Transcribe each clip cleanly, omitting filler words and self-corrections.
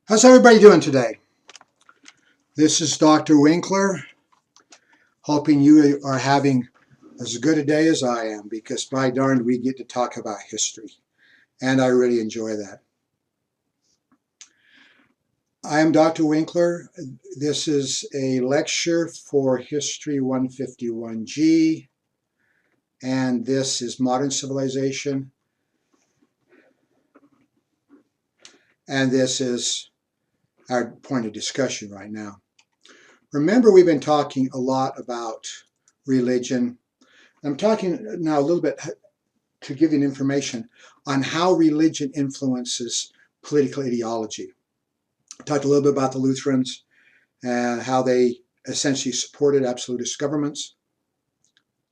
How's everybody doing today? This is Dr. Winkler, hoping you are having as good a day as I am, because by darned, we get to talk about history, and I really enjoy that. I am Dr. Winkler. This is a lecture for History 151G, and this is Modern Civilization, and this is our point of discussion right now. Remember, we've been talking a lot about religion. I'm talking now a little bit to give you information on how religion influences political ideology. I talked a little bit about the Lutherans and how they essentially supported absolutist governments.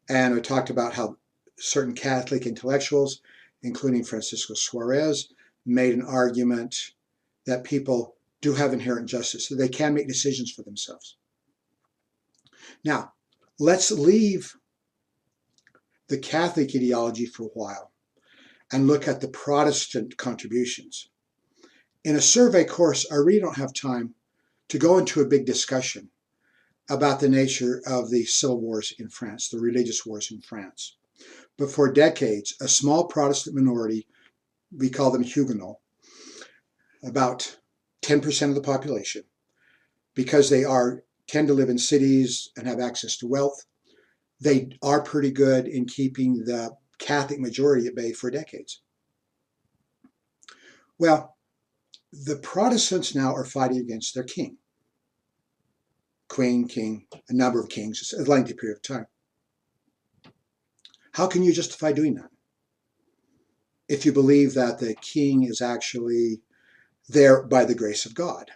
And I talked about how certain Catholic intellectuals, including Francisco Suarez, made an argument that people do have inherent justice, so they can make decisions for themselves. Now, let's leave the Catholic ideology for a while and look at the Protestant contributions. In a survey course, I really don't have time to go into a big discussion about the nature of the civil wars in France, the religious wars in France. But for decades, a small Protestant minority, we call them Huguenot, about 10% of the population, because they tend to live in cities and have access to wealth, they are pretty good in keeping the Catholic majority at bay for decades. Well, the Protestants now are fighting against their king, queen, king, a number of kings. It's a lengthy period of time. How can you justify doing that if you believe that the king is actually there by the grace of God?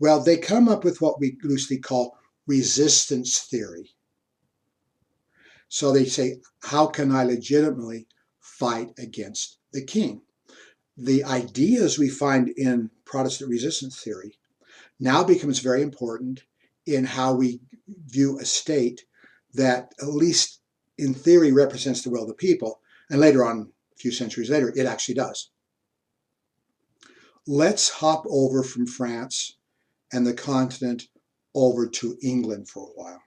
Well, they come up with what we loosely call resistance theory. So they say, how can I legitimately fight against the king? The ideas we find in Protestant resistance theory now becomes very important in how we view a state that, at least in theory, represents the will of the people, and later on, a few centuries later, it actually does. Let's hop over from France and the continent over to England for a while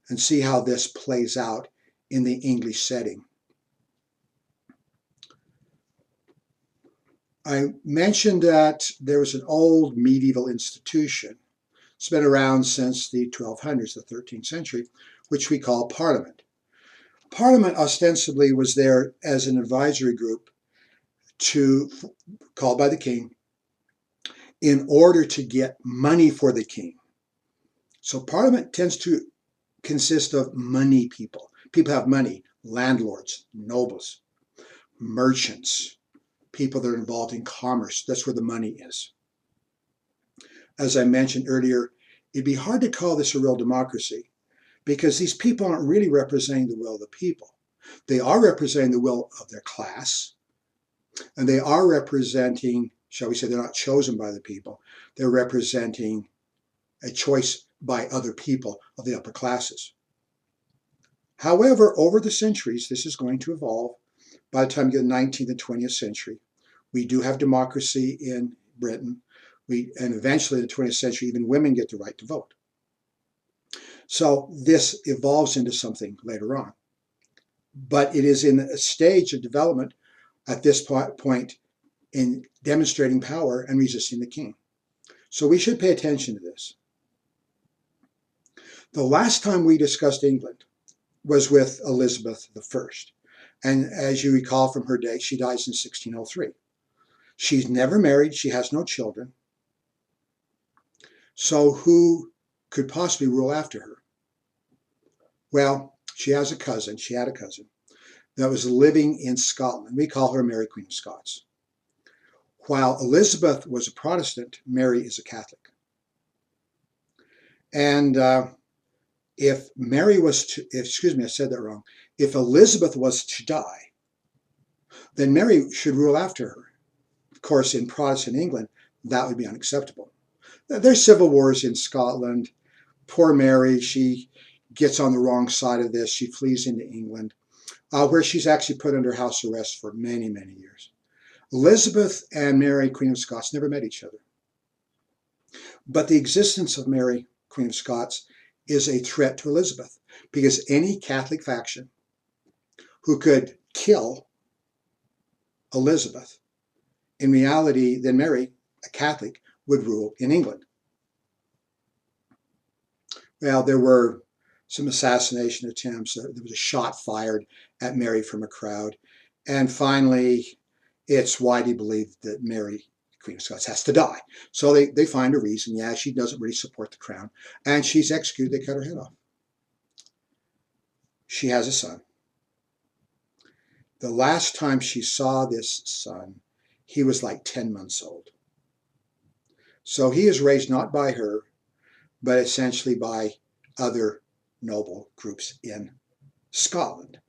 and see how this plays out in the English setting. I mentioned that there was an old medieval institution. It's been around since the 1200s, the 13th century, which we call Parliament. Parliament ostensibly was there as an advisory group called by the king in order to get money for the king. So Parliament tends to consist of money people. People have money, landlords, nobles, merchants, people that are involved in commerce. That's where the money is. As I mentioned earlier, it'd be hard to call this a real democracy because these people aren't really representing the will of the people. They are representing the will of their class, and they are representing, shall we say, they're not chosen by the people. They're representing a choice by other people of the upper classes. However, over the centuries, this is going to evolve. By the time you get the 19th and 20th century, we do have democracy in Britain. And eventually in the 20th century, even women get the right to vote. So this evolves into something later on. But it is in a stage of development at this point in demonstrating power and resisting the king. So we should pay attention to this. The last time we discussed England was with Elizabeth I. And as you recall from her date, she dies in 1603. She's never married. She has no children. So who could possibly rule after her? Well, she had a cousin that was living in Scotland. We call her Mary, Queen of Scots. While Elizabeth was a Protestant, Mary is a Catholic. And if Elizabeth was to die, then Mary should rule after her. Of course, in Protestant England, that would be unacceptable. There's civil wars in Scotland. Poor Mary, she gets on the wrong side of this. She flees into England, where she's actually put under house arrest for many, many years. Elizabeth and Mary, Queen of Scots, never met each other. But the existence of Mary, Queen of Scots, is a threat to Elizabeth, because any Catholic faction who could kill Elizabeth, in reality, then Mary, a Catholic, would rule in England. Well, there were some assassination attempts. There was a shot fired at Mary from a crowd. And finally, it's widely believed that Mary, Queen of Scots, has to die. So they find a reason. Yeah, she doesn't really support the crown. And she's executed. They cut her head off. She has a son. The last time she saw this son, he was like 10 months old. So he is raised not by her, but essentially by other noble groups in Scotland.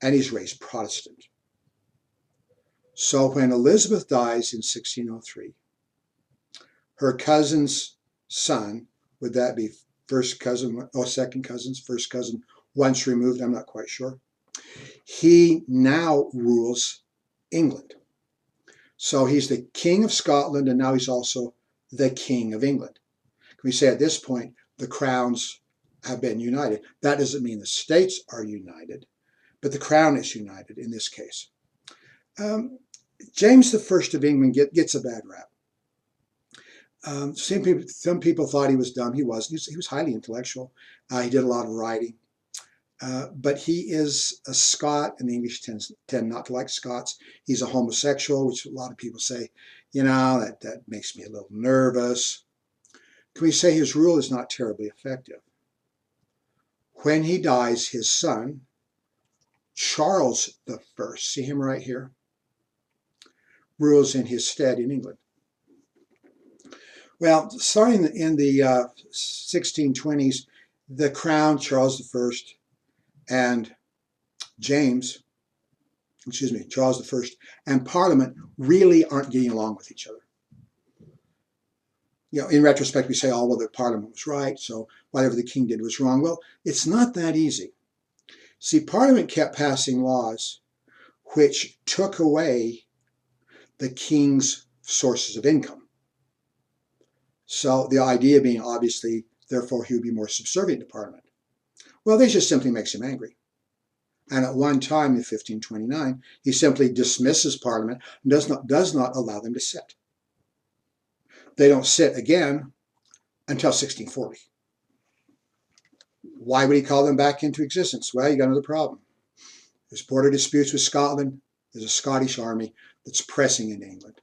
And he's raised Protestant. So when Elizabeth dies in 1603, her cousin's son, would that be first cousin, or second cousins, first cousin, once removed, I'm not quite sure. He now rules England. So he's the King of Scotland, and now he's also the King of England. Can we say at this point, the crowns have been united? That doesn't mean the states are united, but the crown is united in this case. James I of England gets a bad rap. Some people thought he was dumb. He wasn't. He was highly intellectual. He did a lot of writing. But he is a Scot, and the English tend not to like Scots. He's a homosexual, which a lot of people say, that makes me a little nervous. Can we say his rule is not terribly effective? When he dies, his son, Charles I, see him right here, rules in his stead in England. Well, starting in the 1620s, the crown, Charles I, and Charles I, and Parliament really aren't getting along with each other. In retrospect, we say, the Parliament was right, so whatever the king did was wrong. Well, it's not that easy. See, Parliament kept passing laws which took away the king's sources of income. So the idea being, obviously, therefore, he would be more subservient to Parliament. Well, this just simply makes him angry. And at one time in 1529, he simply dismisses Parliament and does not allow them to sit. They don't sit again until 1640. Why would he call them back into existence? Well, you got another problem. There's border disputes with Scotland. There's a Scottish army that's pressing into England.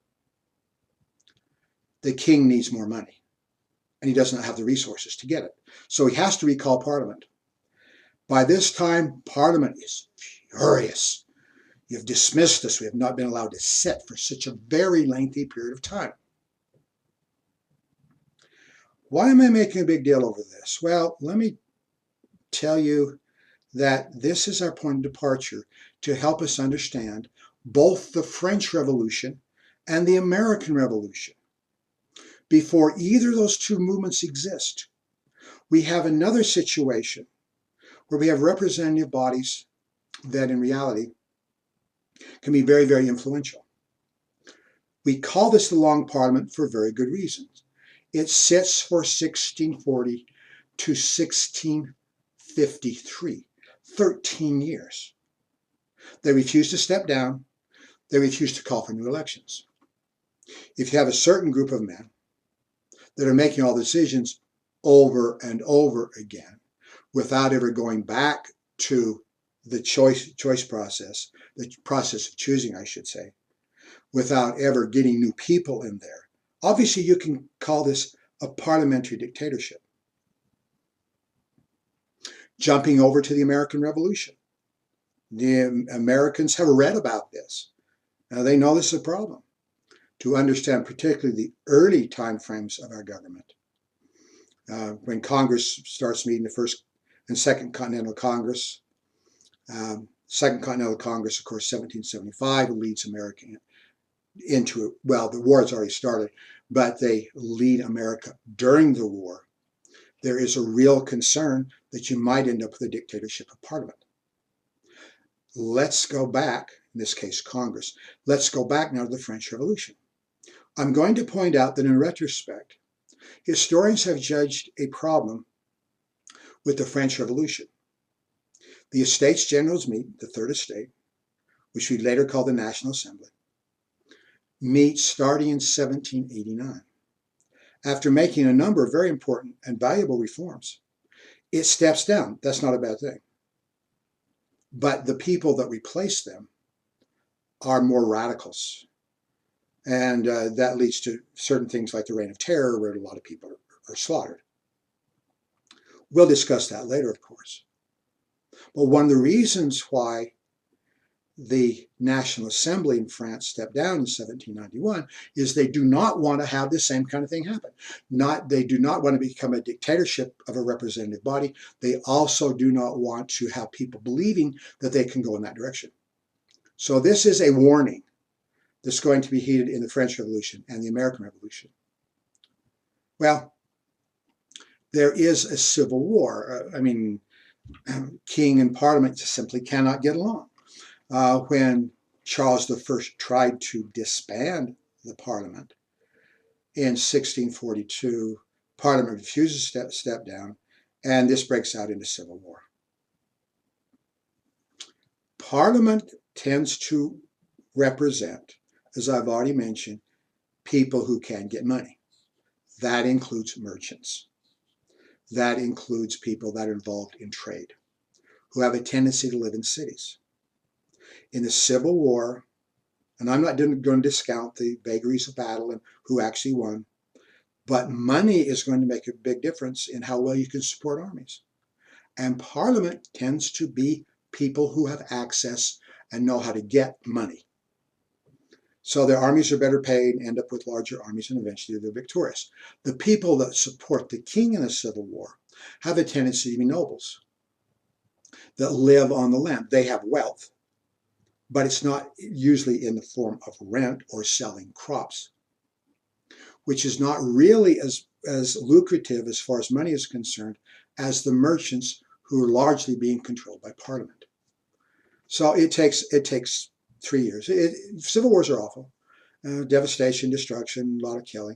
The king needs more money, and he does not have the resources to get it. So he has to recall Parliament. By this time, Parliament is furious. You've dismissed us. We have not been allowed to sit for such a very lengthy period of time. Why am I making a big deal over this? Well, let me tell you that this is our point of departure to help us understand both the French Revolution and the American Revolution. Before either of those two movements exist, we have another situation where we have representative bodies that in reality can be very, very influential. We call this the Long Parliament for very good reasons. It sits for 1640 to 1653, 13 years. They refuse to step down. They refuse to call for new elections. If you have a certain group of men that are making all the decisions over and over again without ever going back to the choice process, the process of choosing, I should say, without ever getting new people in there, obviously you can call this a parliamentary dictatorship. Jumping over to the American Revolution. The Americans have read about this. Now they know this is a problem. To understand particularly the early time frames of our government. When Congress starts meeting, the First and Second Continental Congress. Second Continental Congress, of course, 1775, leads America into it. Well, the war has already started, but they lead America during the war. There is a real concern that you might end up with a dictatorship of Parliament. Let's go back in this case Congress. Let's go back now to the French Revolution. I'm going to point out that in retrospect, historians have judged a problem with the French Revolution. The Estates Generals meet, the Third Estate, which we later call the National Assembly, meet starting in 1789. After making a number of very important and valuable reforms, it steps down. That's not a bad thing. But the people that replace them are more radicals. And that leads to certain things like the Reign of Terror, where a lot of people are slaughtered. We'll discuss that later, of course. But one of the reasons why the National Assembly in France stepped down in 1791 is they do not want to have the same kind of thing happen. They do not want to become a dictatorship of a representative body. They also do not want to have people believing that they can go in that direction. So this is a warning that's going to be heeded in the French Revolution and the American Revolution. Well, there is a civil war. King and Parliament just simply cannot get along. When Charles I tried to disband the Parliament in 1642, Parliament refuses to step down, and this breaks out into civil war. Parliament tends to represent, as I've already mentioned, people who can get money. That includes merchants. That includes people that are involved in trade, who have a tendency to live in cities. In the Civil War, and I'm not going to discount the vagaries of battle and who actually won, but money is going to make a big difference in how well you can support armies. And Parliament tends to be people who have access and know how to get money. So their armies are better paid, end up with larger armies, and eventually they're victorious. The people that support the king in the Civil War have a tendency to be nobles that live on the land. They have wealth, but it's not usually in the form of rent or selling crops, which is not really as lucrative as far as money is concerned as the merchants who are largely being controlled by Parliament. So it takes 3 years. Civil wars are awful. Devastation, destruction, a lot of killing.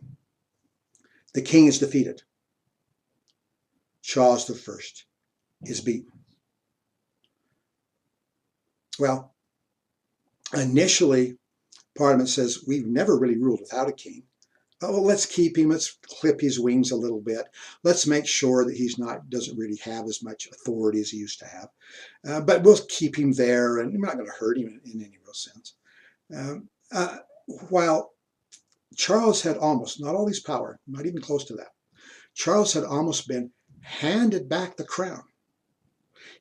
The king is defeated. Charles I is beaten. Well, initially, Parliament says, we've never really ruled without a king. Oh, well, let's keep him. Let's clip his wings a little bit. Let's make sure that doesn't really have as much authority as he used to have. But we'll keep him there, and we're not going to hurt him in any real sense. While Charles had almost, not all his power, not even close to that, Charles had almost been handed back the crown.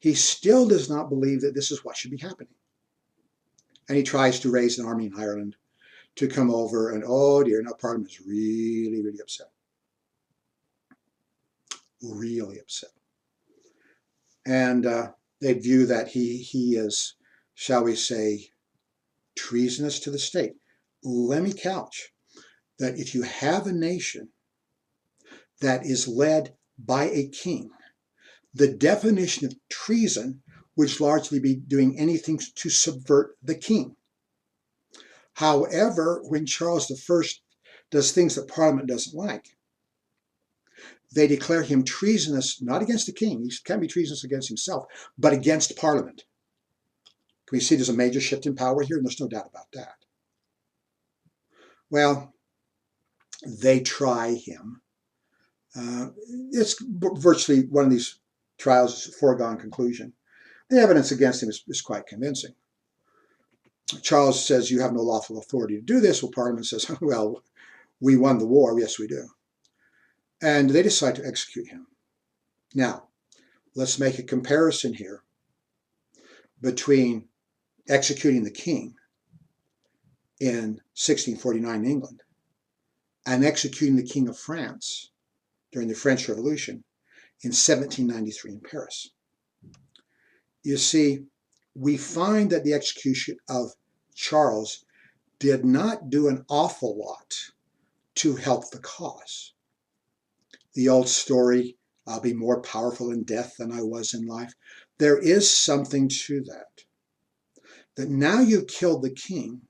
He still does not believe that this is what should be happening. And he tries to raise an army in Ireland to come over, and oh dear, now Parliament is really, really upset. Really upset. And they view that he is, shall we say, treasonous to the state. Let me couch that if you have a nation that is led by a king, the definition of treason would largely be doing anything to subvert the king. However, when Charles I does things that Parliament doesn't like, they declare him treasonous, not against the king, he can't be treasonous against himself, but against Parliament. Can we see there's a major shift in power here? And there's no doubt about that. Well, they try him. It's virtually one of these trials is a foregone conclusion. The evidence against him is quite convincing. Charles says, you have no lawful authority to do this. Well, Parliament says, well, we won the war. Yes, we do. And they decide to execute him. Now, let's make a comparison here between executing the king in 1649 in England and executing the King of France during the French Revolution in 1793 in Paris. You see, we find that the execution of Charles did not do an awful lot to help the cause. The old story, I'll be more powerful in death than I was in life. There is something to that. that now you've killed the king,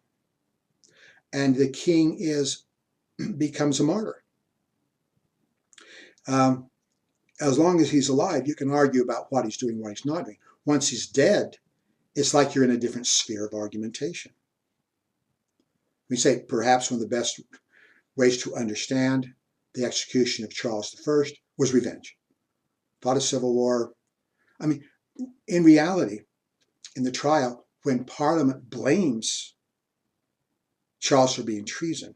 and the king becomes a martyr. As long as he's alive, you can argue about what he's doing, what he's not doing. Once he's dead, it's like you're in a different sphere of argumentation. We say perhaps one of the best ways to understand the execution of Charles I was revenge. Fought a civil war. I mean, in reality, in the trial, when Parliament blames Charles for being treason,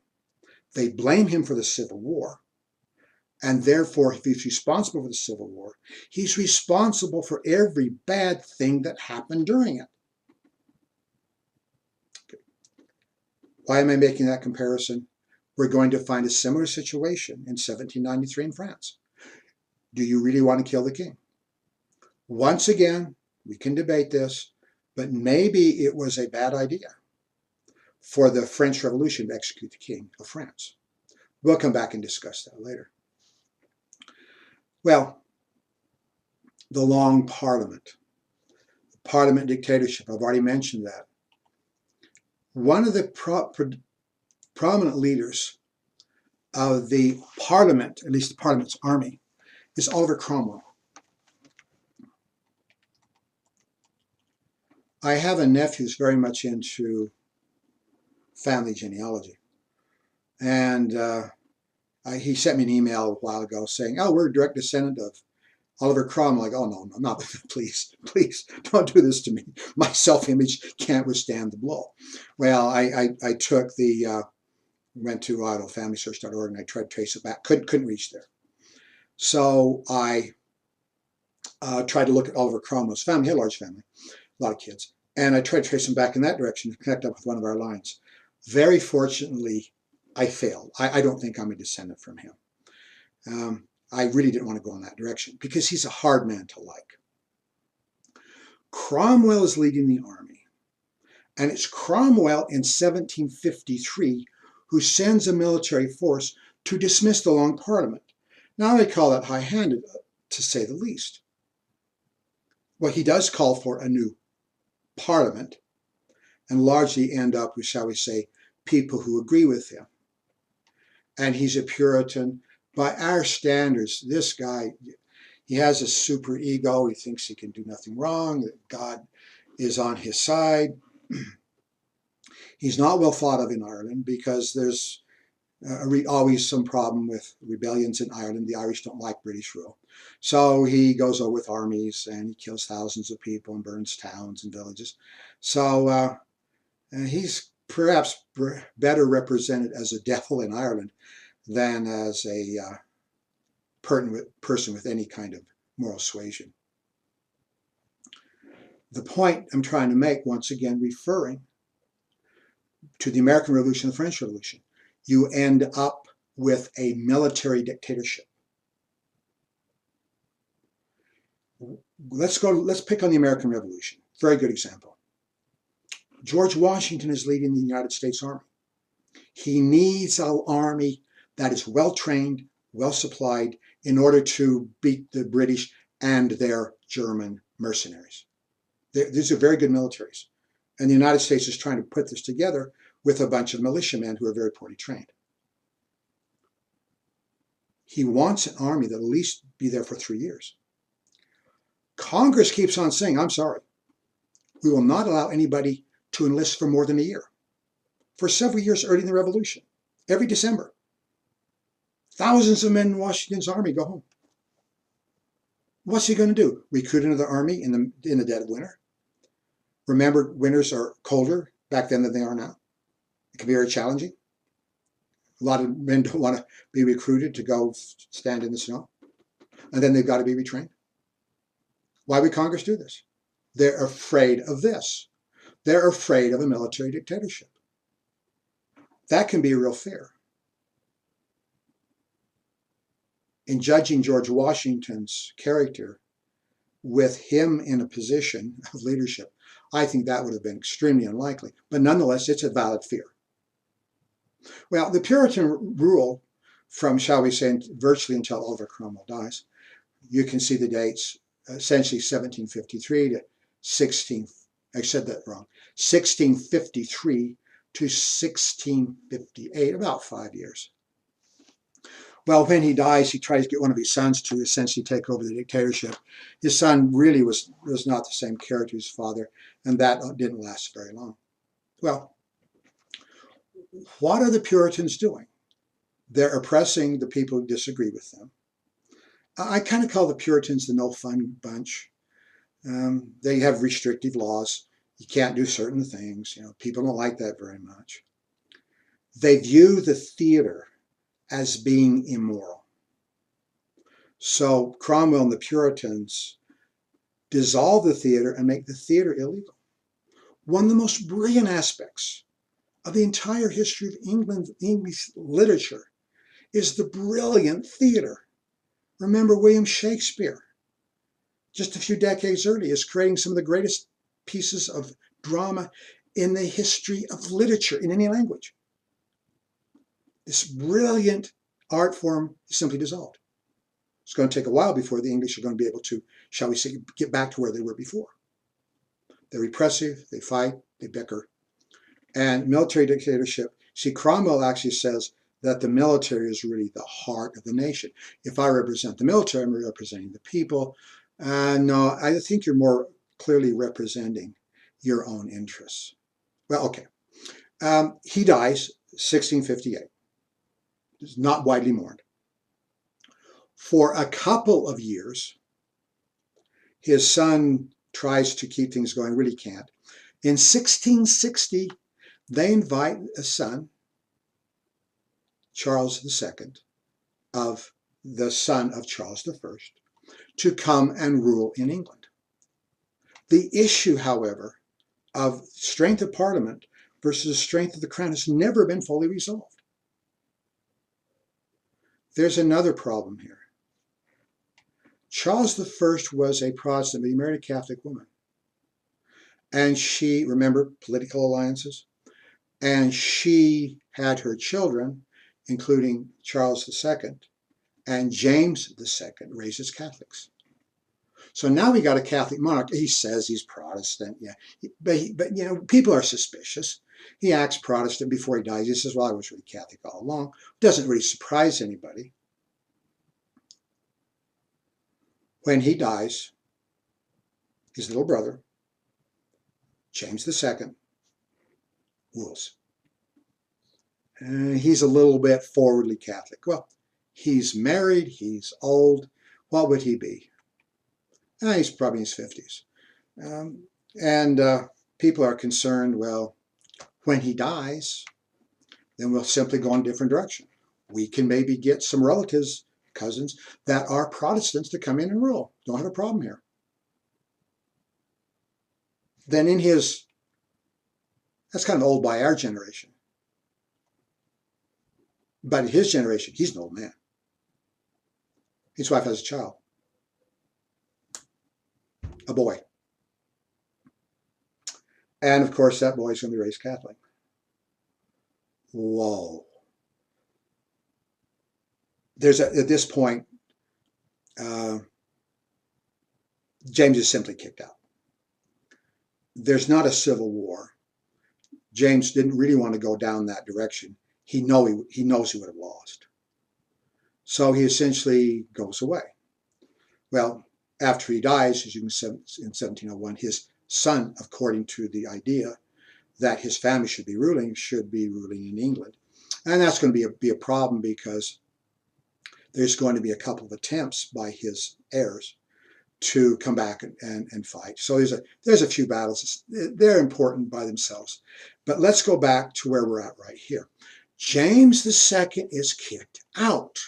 they blame him for the Civil War. And therefore, if he's responsible for the Civil War, he's responsible for every bad thing that happened during it. Okay. Why am I making that comparison? We're going to find a similar situation in 1793 in France. Do you really want to kill the king? Once again, we can debate this, but maybe it was a bad idea for the French Revolution to execute the king of France. We'll come back and discuss that later. Well, the long parliament dictatorship, I've already mentioned that. One of the prominent leaders of the parliament, at least the parliament's army, is Oliver Cromwell. I have a nephew who's very much into family genealogy. And he sent me an email a while ago saying, oh, we're a direct descendant of Oliver Cromwell. Like, oh, no, not please, don't do this to me. My self-image can't withstand the blow. Well, I took went to familysearch.org and I tried to trace it back. Couldn't reach there. So I tried to look at Oliver Cromwell's family. He had a large family, a lot of kids. And I tried to trace him back in that direction to connect up with one of our lines. Very fortunately, I failed. I don't think I'm a descendant from him. I really didn't want to go in that direction because he's a hard man to like. Cromwell is leading the army. And it's Cromwell in 1753 who sends a military force to dismiss the Long Parliament. Now they call that high-handed, to say the least. Well, he does call for a new Parliament and largely end up with, shall we say, people who agree with him. And he's a Puritan. By our standards, this guy, he has a super ego. He thinks he can do nothing wrong, that God is on his side. He's not well thought of in Ireland because there's always some problem with rebellions in Ireland. The Irish don't like British rule. So he goes over with armies and he kills thousands of people and burns towns and villages. So he's perhaps better represented as a devil in Ireland than as a person with any kind of moral suasion. The point I'm trying to make, once again, referring to the American Revolution, the French Revolution, you end up with a military dictatorship. Let's pick on the American Revolution. Very good example. George Washington is leading the United States Army. He needs an army that is well-trained, well-supplied, in order to beat the British and their German mercenaries. These are very good militaries. And the United States is trying to put this together with a bunch of militiamen who are very poorly trained. He wants an army that will at least be there for 3 years. Congress keeps on saying, I'm sorry, we will not allow anybody to enlist for more than a year. For several years early in the Revolution, every December, thousands of men in Washington's army go home. What's he going to do? Recruit another army in the dead of winter? Remember, winters are colder back then than they are now. It can be very challenging. A lot of men don't want to be recruited to go stand in the snow. And then they've got to be retrained. Why would Congress do this? They're afraid of this. They're afraid of a military dictatorship. That can be real fair. In judging George Washington's character with him in a position of leadership, I think that would have been extremely unlikely. But nonetheless, it's a valid fear. Well, the Puritan rule from, shall we say, virtually until Oliver Cromwell dies, you can see the dates, essentially 1753 to I said that wrong, 1653 to 1658, about 5 years. Well, when he dies, he tries to get one of his sons to essentially take over the dictatorship. His son really was not the same character as his father, and that didn't last very long. Well, what are the Puritans doing? They're oppressing the people who disagree with them. I kind of call the Puritans the no fun bunch. They have restrictive laws. You can't do certain things. People don't like that very much. They view the theater as being immoral. So Cromwell and the Puritans dissolve the theater and make the theater illegal. One of the most brilliant aspects of the entire history of English literature is the brilliant theater. Remember William Shakespeare, just a few decades earlier, is creating some of the greatest pieces of drama in the history of literature in any language. This brilliant art form is simply dissolved. It's going to take a while before the English are going to be able to, shall we say, get back to where they were before. They're repressive, they fight, they bicker. And military dictatorship, see, Cromwell actually says that the military is really the heart of the nation. If I represent the military, I'm representing the people. No, I think you're more clearly representing your own interests. Well, okay. He dies 1658. He's not widely mourned. For a couple of years, his son tries to keep things going, really can't. In 1660, they invite a son, Charles II, of the son of Charles I, to come and rule in England. The issue, however, of strength of Parliament versus strength of the crown has never been fully resolved. There's another problem here. Charles I was a Protestant, but he married a Catholic woman. And she, remember, political alliances, and she had her children, including Charles II and James II, raised as Catholics. So now we got a Catholic monarch. He says he's Protestant, yeah, but people are suspicious. He acts Protestant before he dies. He says, well, I was really Catholic all along. Doesn't really surprise anybody. When he dies, his little brother, James II, rules. He's a little bit forwardly Catholic. Well, he's married, he's old. What would he be? He's probably in his 50s. People are concerned, well, when he dies, then we'll simply go in a different direction. We can maybe get some relatives, cousins, that are Protestants to come in and rule. Don't have a problem here. Then in his, that's kind of old by our generation. But in his generation, he's an old man. His wife has a child, a boy. And of course, that boy's going to be raised Catholic. Whoa. At this point, James is simply kicked out. There's not a civil war. James didn't really want to go down that direction. He knows he would have lost. So he essentially goes away. Well, after he dies, as you can see in 1701, his son, according to the idea that his family should be ruling in England. And that's going to be a problem because there's going to be a couple of attempts by his heirs to come back and fight. So there's a few battles. They're important by themselves. But let's go back to where we're at right here. James II is kicked out.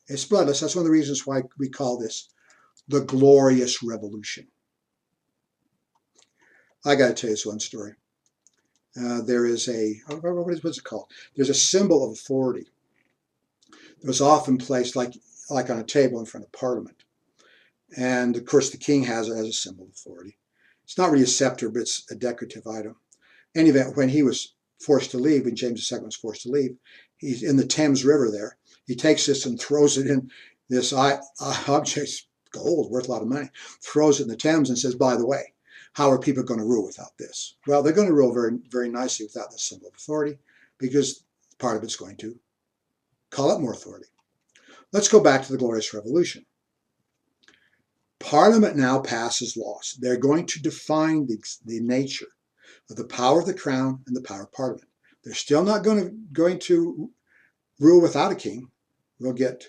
It's bloodless. That's one of the reasons why we call this the Glorious Revolution. I got to tell you this one story. There is what's it called? There's a symbol of authority that was often placed like on a table in front of Parliament. And of course, the king has it as a symbol of authority. It's not really a scepter, but it's a decorative item. In any event, when he was forced to leave, when James II was forced to leave, he's in the Thames River there. He takes this and throws it in this object, gold, worth a lot of money, throws it in the Thames and says, by the way, how are people going to rule without this? Well, they're going to rule very, very nicely without this symbol of authority, because part of it's going to call up more authority. Let's go back to the Glorious Revolution. Parliament now passes laws. They're going to define the nature of the power of the crown and the power of Parliament. They're still not going to rule without a king. We'll get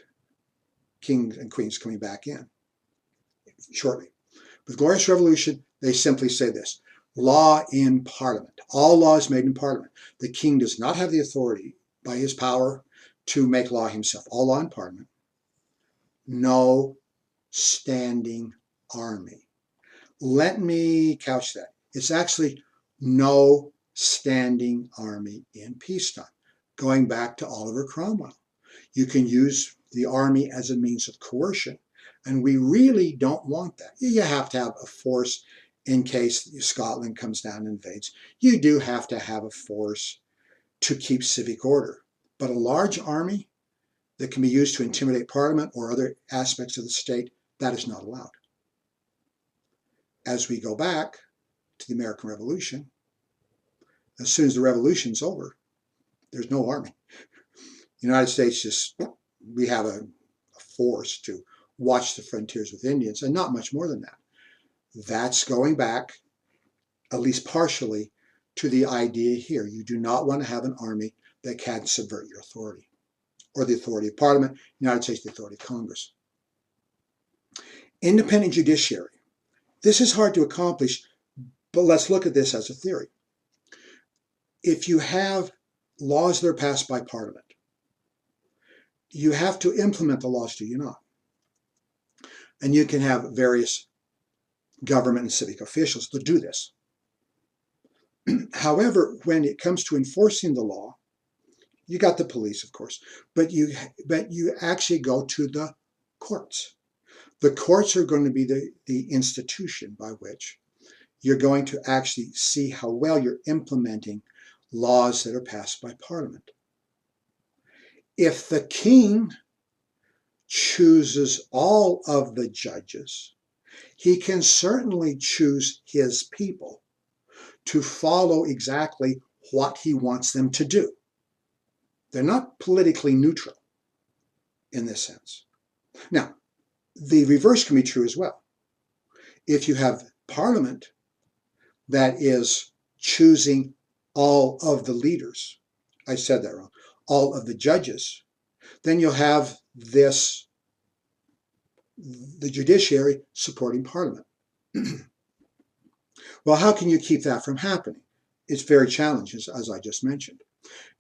kings and queens coming back in shortly. With Glorious Revolution, they simply say this: law in Parliament. All law is made in Parliament. The king does not have the authority by his power to make law himself. All law in Parliament. No standing army. Let me couch that. It's actually no standing army in peacetime. Going back to Oliver Cromwell. You can use the army as a means of coercion, and we really don't want that. You have to have a force in case Scotland comes down and invades. You do have to have a force to keep civic order. But a large army that can be used to intimidate Parliament or other aspects of the state, that is not allowed. As we go back to the American Revolution, as soon as the revolution's over, there's no army. The United States just, we have a force to watch the frontiers with Indians, and not much more than that. That's going back, at least partially, to the idea here. You do not want to have an army that can subvert your authority, or the authority of Parliament, United States, the authority of Congress. Independent judiciary. This is hard to accomplish, but let's look at this as a theory. If you have laws that are passed by Parliament, you have to implement the laws, do you not? And you can have various government and civic officials that do this. However, when it comes to enforcing the law, you got the police, of course, but you actually go to the courts. The courts are going to be the institution by which you're going to actually see how well you're implementing laws that are passed by Parliament. If the king chooses all of the judges, he can certainly choose his people to follow exactly what he wants them to do. They're not politically neutral in this sense. Now, the reverse can be true as well. If you have Parliament that is choosing all of the leaders, I said that wrong, all of the judges, then you'll have this, the judiciary supporting Parliament. Well, how can you keep that from happening? It's very challenging, as I just mentioned.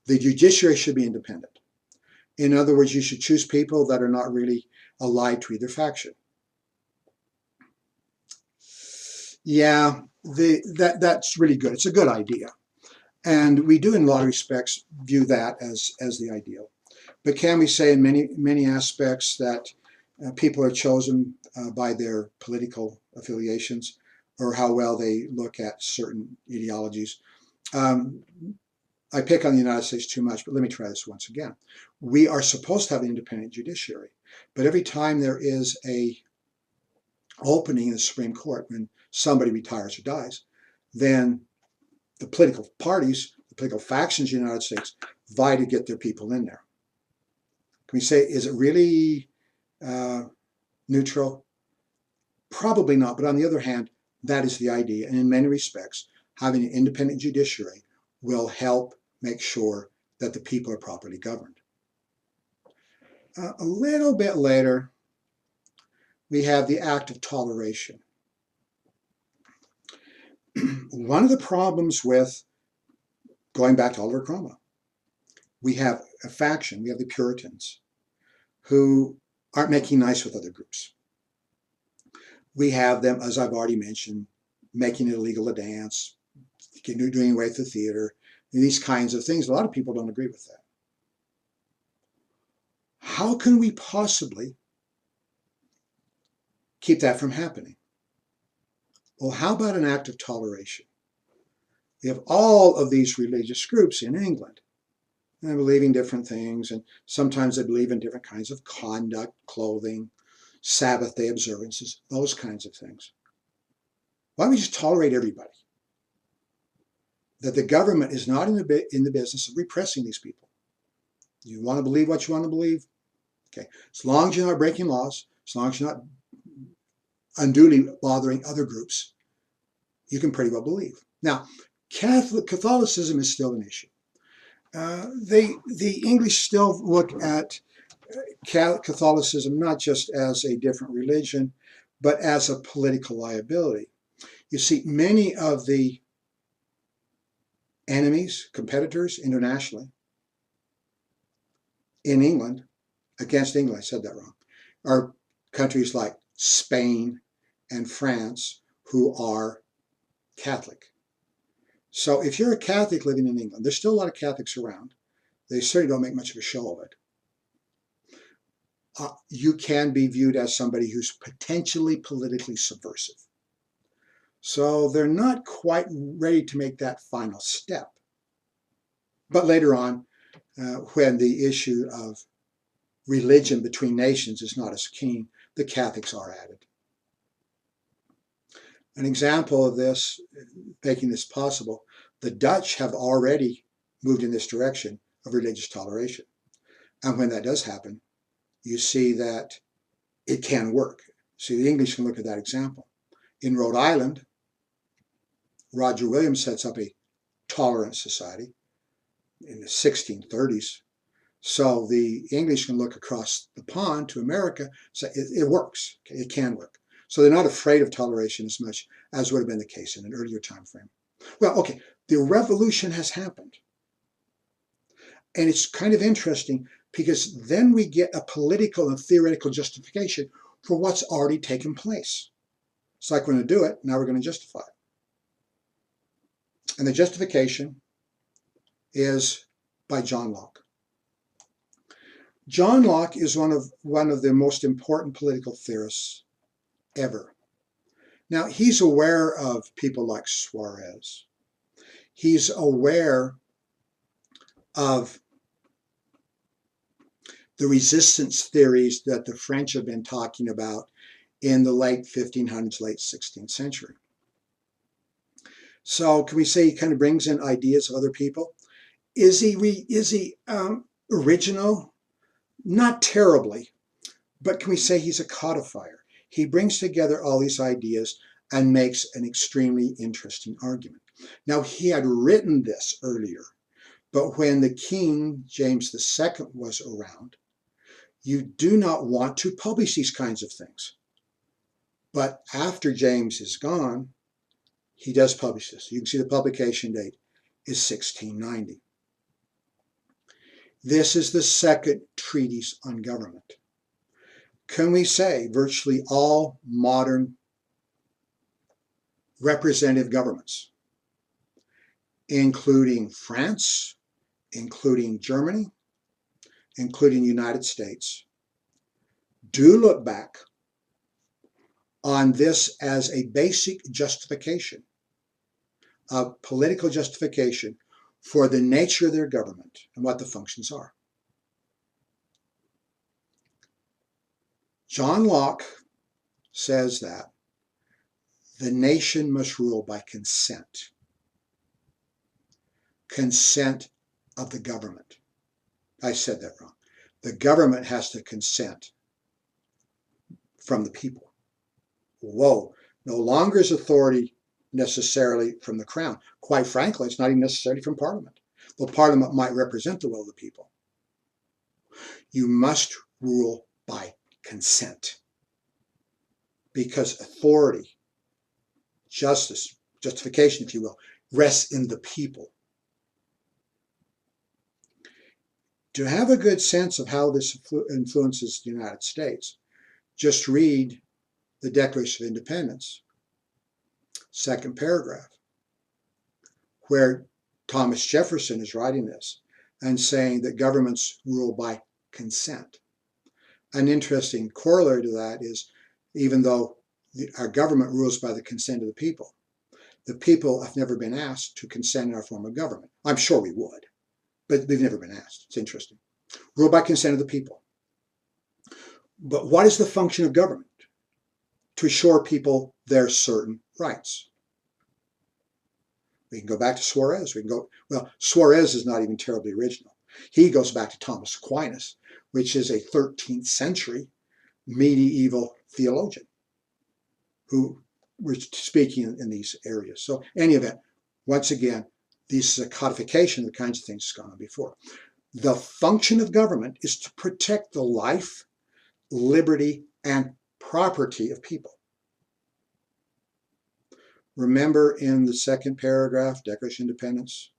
The judiciary should be independent. In other words, you should choose people that are not really allied to either faction. Yeah, that's really good. It's a good idea. And we do, in a lot of respects, view that as the ideal. But can we say in many aspects that people are chosen by their political affiliations or how well they look at certain ideologies? I pick on the United States too much, but let me try this once again. We are supposed to have an independent judiciary, but every time there is a opening in the Supreme Court, when somebody retires or dies, then the political parties, the political factions in the United States vie to get their people in there. Can we say, is it really neutral? Probably not, but on the other hand, that is the idea. And in many respects, having an independent judiciary will help make sure that the people are properly governed. A little bit later, we have the Act of Toleration. One of the problems with going back to Oliver Cromwell, we have a faction, we have the Puritans, who aren't making nice with other groups. We have them, as I've already mentioned, making it illegal to dance, doing away with the theater, these kinds of things. A lot of people don't agree with that. How can we possibly keep that from happening? Well, how about an act of toleration? We have all of these religious groups in England. And they believe in different things, and sometimes they believe in different kinds of conduct, clothing, Sabbath day observances, those kinds of things. Why don't we just tolerate everybody? That the government is not in the business of repressing these people. You want to believe what you want to believe? Okay. As long as you're not breaking laws, as long as you're not unduly bothering other groups, you can pretty well believe. Now, Catholicism is still an issue. The English still look at Catholicism not just as a different religion, but as a political liability. You see, many of the enemies, competitors internationally in England, against England, I said that wrong, are countries like Spain and France who are Catholic. So if you're a Catholic living in England, there's still a lot of Catholics around. They certainly don't make much of a show of it. You can be viewed as somebody who's potentially politically subversive. So they're not quite ready to make that final step. But later on, when the issue of religion between nations is not as keen, the Catholics are added. An example of this, making this possible, the Dutch have already moved in this direction of religious toleration. And when that does happen, you see that it can work. See, the English can look at that example. In Rhode Island, Roger Williams sets up a tolerant society in the 1630s. So the English can look across the pond to America, say it works, okay? It can work. So they're not afraid of toleration as much as would have been the case in an earlier time frame. Well, okay, the revolution has happened. And it's kind of interesting because then we get a political and theoretical justification for what's already taken place. It's like we're going to do it, now we're going to justify it. And the justification is by John Locke. John Locke is one of the most important political theorists ever. Now, he's aware of people like Suarez. He's aware of the resistance theories that the French have been talking about in the late 1500s, late 16th century. So can we say he kind of brings in ideas of other people? Is he original? Not terribly, but can we say he's a codifier? He brings together all these ideas and makes an extremely interesting argument. Now, he had written this earlier, but when the King, James II, was around, you do not want to publish these kinds of things. But after James is gone, he does publish this. You can see the publication date is 1690. This is the second treatise on government. Can we say virtually all modern representative governments, including France, including Germany, including the United States, do look back on this as a basic justification, a political justification for the nature of their government and what the functions are. John Locke says that the nation must rule by consent. Consent of the government. I said that wrong. The government has to consent from the people. Whoa, no longer is authority necessarily from the crown. Quite frankly, it's not even necessarily from Parliament. Though Parliament might represent the will of the people. You must rule by consent. Because authority, justice, justification, if you will, rests in the people. To have a good sense of how this influences the United States, just read the Declaration of Independence, second paragraph, where Thomas Jefferson is writing this and saying that governments rule by consent. An interesting corollary to that is, even though our government rules by the consent of the people have never been asked to consent in our form of government. I'm sure we would, but they've never been asked. It's interesting. Rule by consent of the people. But what is the function of government? To assure people their certain rights. We can go back to Suarez. Well, Suarez is not even terribly original. He goes back to Thomas Aquinas, which is a 13th century medieval theologian who was speaking in these areas. So, in any event, once again, this is a codification of the kinds of things that's gone on before. The function of government is to protect the life, liberty, and property of people. Remember in the second paragraph, Declaration of Independence,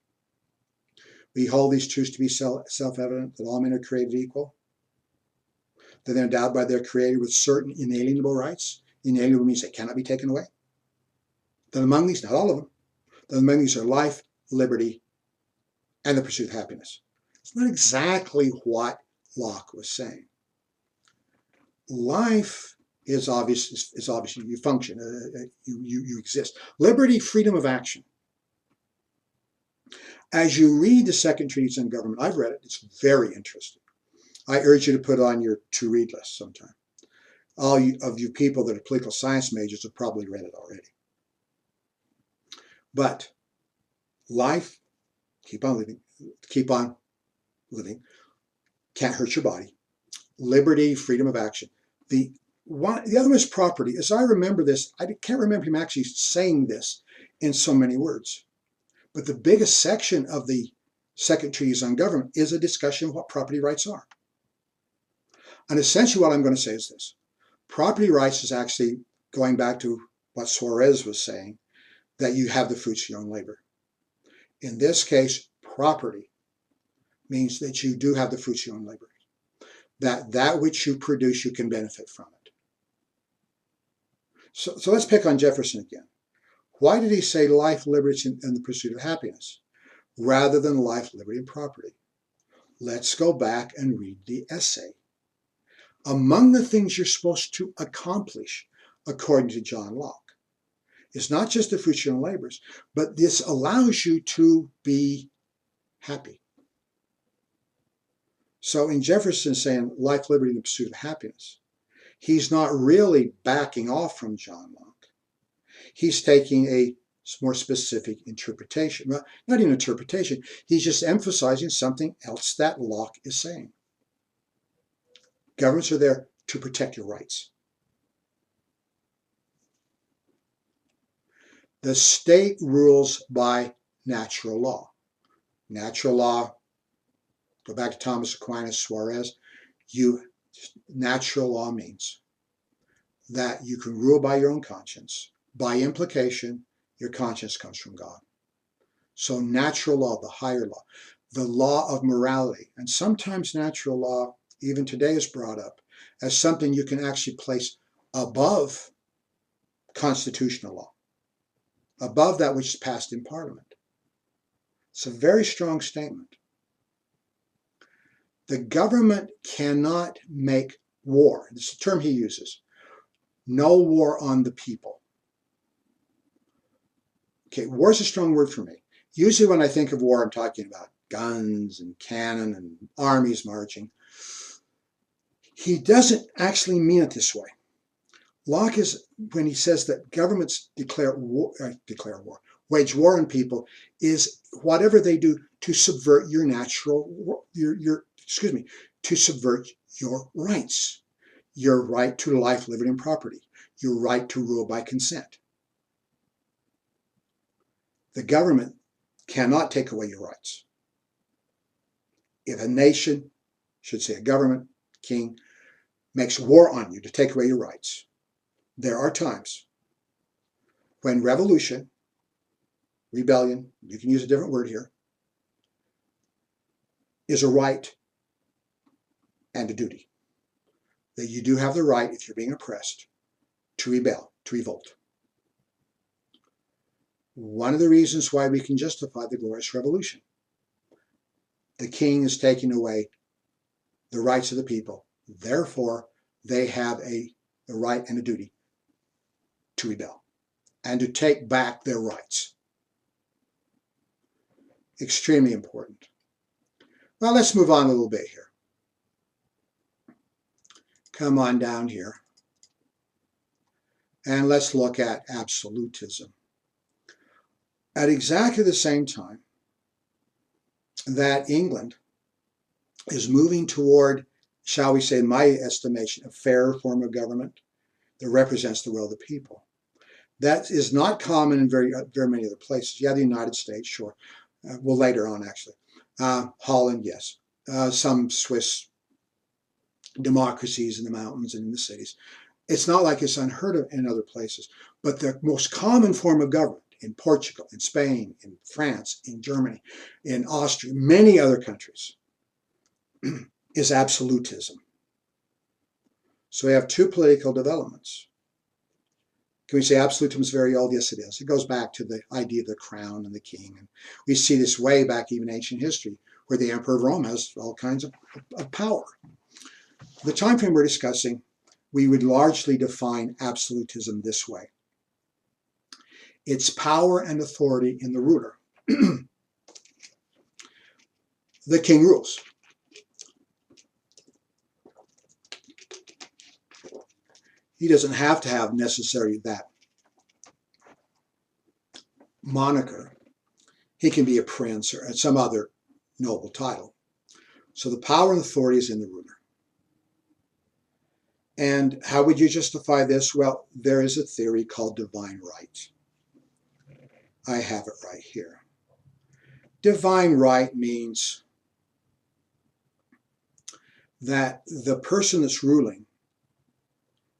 we hold these truths to be self-evident, that all men are created equal, that they're endowed by their Creator with certain inalienable rights. Inalienable means they cannot be taken away. That among these, not all of them, that among these are life, liberty, and the pursuit of happiness. It's not exactly what Locke was saying. Life is obviously you function, you exist. Liberty, freedom of action. As you read the Second Treatise on Government, I've read it, it's very interesting. I urge you to put it on your to-read list sometime. All of you people that are political science majors have probably read it already. But life, keep on living, can't hurt your body. Liberty, freedom of action. The other one is property. As I remember this, I can't remember him actually saying this in so many words. But the biggest section of the Second Treatise on Government is a discussion of what property rights are. And essentially what I'm going to say is this. Property rights is actually going back to what Suarez was saying, that you have the fruits of your own labor. In this case, property means that you do have the fruits of your own labor. That which you produce, you can benefit from it. So let's pick on Jefferson again. Why did he say life, liberty, and the pursuit of happiness, rather than life, liberty, and property? Let's go back and read the essay. Among the things you're supposed to accomplish, according to John Locke, is not just the fruits of your own labors, but this allows you to be happy. So in Jefferson saying life, liberty, and the pursuit of happiness, he's not really backing off from John Locke. He's taking a more specific interpretation. Well, not even interpretation, he's just emphasizing something else that Locke is saying. Governments are there to protect your rights. The state rules by natural law. Natural law, go back to Thomas Aquinas, Suarez, natural law means that you can rule by your own conscience. By implication, your conscience comes from God. So natural law, the higher law, the law of morality, and sometimes natural law, even today, is brought up as something you can actually place above constitutional law, above that which is passed in Parliament. It's a very strong statement. The government cannot make war. This is the term he uses. No war on the people. Okay, war is a strong word for me. Usually when I think of war, I'm talking about guns and cannon and armies marching. He doesn't actually mean it this way. Locke is, when he says that governments wage war on people, is whatever they do to subvert your to subvert your rights. Your right to life, liberty, and property. Your right to rule by consent. The government cannot take away your rights. If a nation, should say a government, king, makes war on you to take away your rights, there are times when revolution, rebellion, you can use a different word here, is a right and a duty. That you do have the right, if you're being oppressed, to rebel, to revolt. One of the reasons why we can justify the Glorious Revolution. The king is taking away the rights of the people. Therefore, they have the right and a duty to rebel and to take back their rights. Extremely important. Now let's move on a little bit here. come on down here and let's look at absolutism. At exactly the same time that England is moving toward, shall we say, in my estimation, a fairer form of government that represents the will of the people. That is not common in very many other places. Yeah, the United States, sure. Well, later on, actually. Holland, yes. Some Swiss democracies in the mountains and in the cities. It's not like it's unheard of in other places. But the most common form of government in Portugal, in Spain, in France, in Germany, in Austria, many other countries, is absolutism. So we have two political developments. Can we say absolutism is very old? Yes, it is. It goes back to the idea of the crown and the king. And we see this way back even in ancient history, where the emperor of Rome has all kinds of power. The time frame we're discussing, we would largely define absolutism this way. It's power and authority in the ruler. The king rules. He doesn't have to have necessarily that moniker. He can be a prince or some other noble title. So the power and authority is in the ruler. And how would you justify this? Well, there is a theory called divine right. I have it right here. Divine right means that the person that's ruling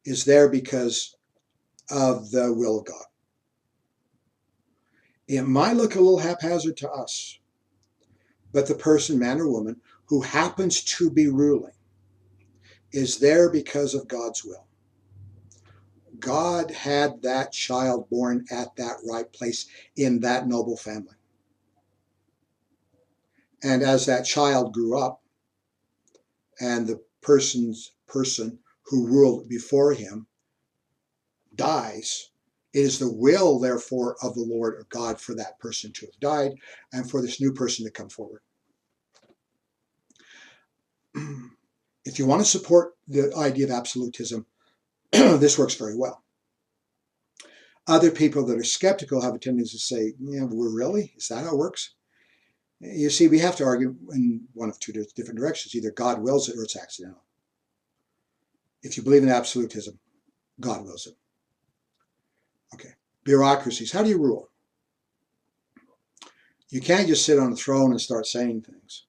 is there because of the will of God. It might look a little haphazard to us, but the person, man or woman, who happens to be ruling is there because of God's will. God had that child born at that right place in that noble family. And as that child grew up and the person who ruled before him dies, it is the will, therefore, of the Lord or God for that person to have died and for this new person to come forward. If you want to support the idea of absolutism, this works very well. Other people that are skeptical have a tendency to say, yeah, we're really? Is that how it works? You see, we have to argue in one of two different directions. Either God wills it or it's accidental. If you believe in absolutism, God wills it. Okay. Bureaucracies. How do you rule? You can't just sit on a throne and start saying things.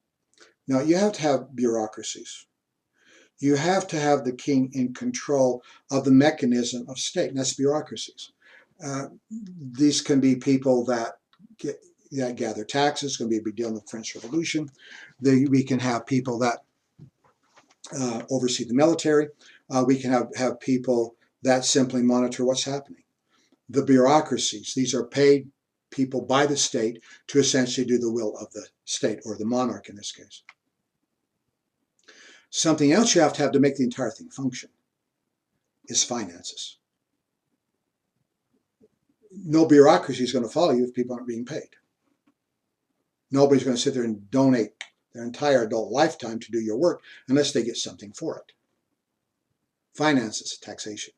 No, you have to have bureaucracies. You have to have the king in control of the mechanism of state, and that's bureaucracies. These can be people that gather taxes. It's going to be a big deal in the French Revolution. We can have people that oversee the military. We can have people that simply monitor what's happening. The bureaucracies, these are paid people by the state to essentially do the will of the state, or the monarch in this case. Something else you have to make the entire thing function is finances. No bureaucracy is going to follow you if people aren't being paid. Nobody's going to sit there and donate their entire adult lifetime to do your work unless they get something for it. Finances, taxation.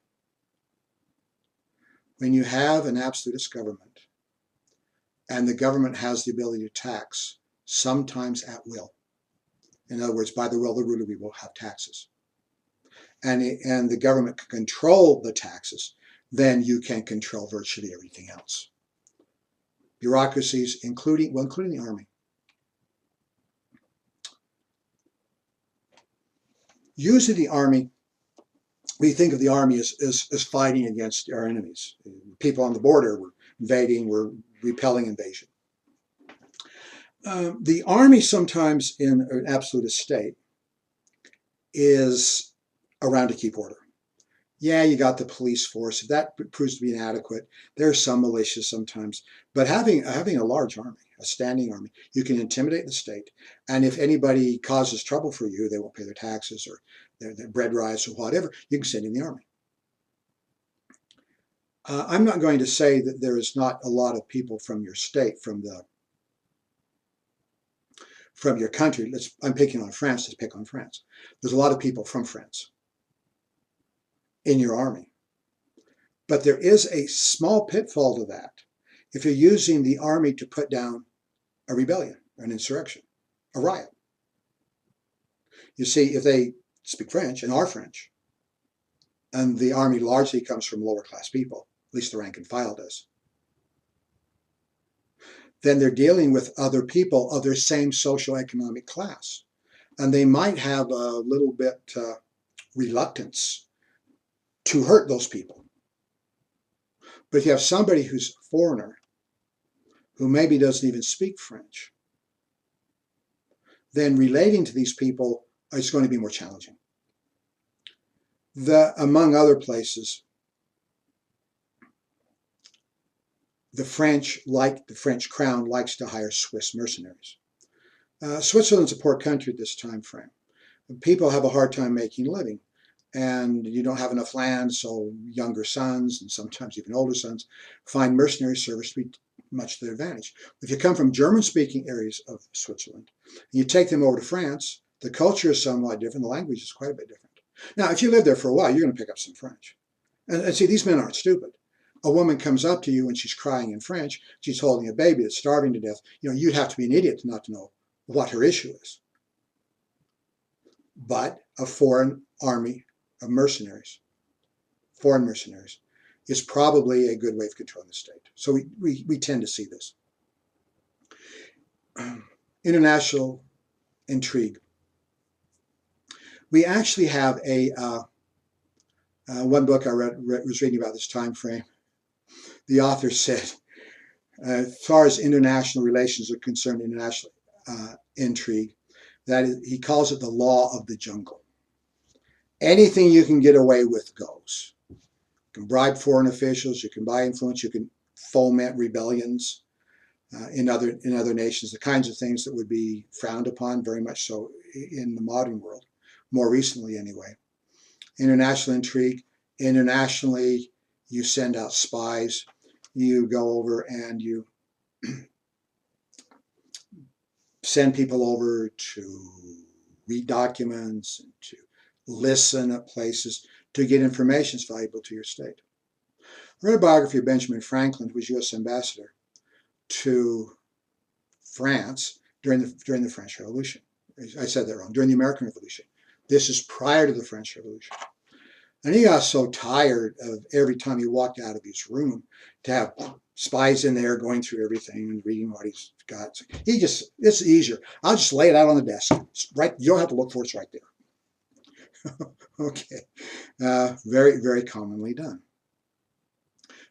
When you have an absolutist government, and the government has the ability to tax, sometimes at will. In other words, by the will of the ruler, we will have taxes. And the government can control the taxes, then you can control virtually everything else. Bureaucracies, including the army. Usually the army, we think of the army as fighting against our enemies. People on the border were invading, were repelling invasion. The army sometimes in an absolutist state is around to keep order. Yeah, you got the police force. If that proves to be inadequate, there's some militia sometimes. But having a large army, a standing army, you can intimidate the state. And if anybody causes trouble for you, they won't pay their taxes or their bread rise or whatever, you can send in the army. I'm not going to say that there is not a lot of people from your state, from your country. I'm picking on France. Let's pick on France. There's a lot of people from France in your army. But there is a small pitfall to that if you're using the army to put down a rebellion, an insurrection, a riot. You see, if they speak French and are French, and the army largely comes from lower class people, at least the rank and file does, then they're dealing with other people of their same socioeconomic class. And they might have a little bit reluctance to hurt those people. But if you have somebody who's a foreigner, who maybe doesn't even speak French, then relating to these people is going to be more challenging. Among other places, the French, like the French crown, likes to hire Swiss mercenaries. Switzerland's a poor country at this time frame. People have a hard time making a living, and you don't have enough land, so younger sons, and sometimes even older sons, find mercenary service to be much to their advantage. If you come from German-speaking areas of Switzerland, and you take them over to France, the culture is somewhat different, the language is quite a bit different. Now, if you live there for a while, you're going to pick up some French. And see, these men aren't stupid. A woman comes up to you and she's crying in French, she's holding a baby that's starving to death. You'd have to be an idiot not to know what her issue is. But a foreign army of mercenaries, foreign mercenaries, is probably a good way of controlling the state. So we tend to see this. International intrigue. We actually have one book I was reading about this time frame. The author said, as far as international relations are concerned, international intrigue, that is, he calls it the law of the jungle. Anything you can get away with goes. You can bribe foreign officials, you can buy influence, you can foment rebellions in other nations, the kinds of things that would be frowned upon, very much so in the modern world, more recently anyway. International intrigue. Internationally, you send out spies. You go over and you send people over to read documents, and to listen at places, to get information that's valuable to your state. I read a biography of Benjamin Franklin, who was U.S. ambassador to France during the French Revolution. I said that wrong, during the American Revolution. This is prior to the French Revolution. And he got so tired of every time he walked out of his room to have spies in there going through everything and reading what he's got. It's easier. I'll just lay it out on the desk. Right, you don't have to look for it, it's right there. Okay. Very, very commonly done.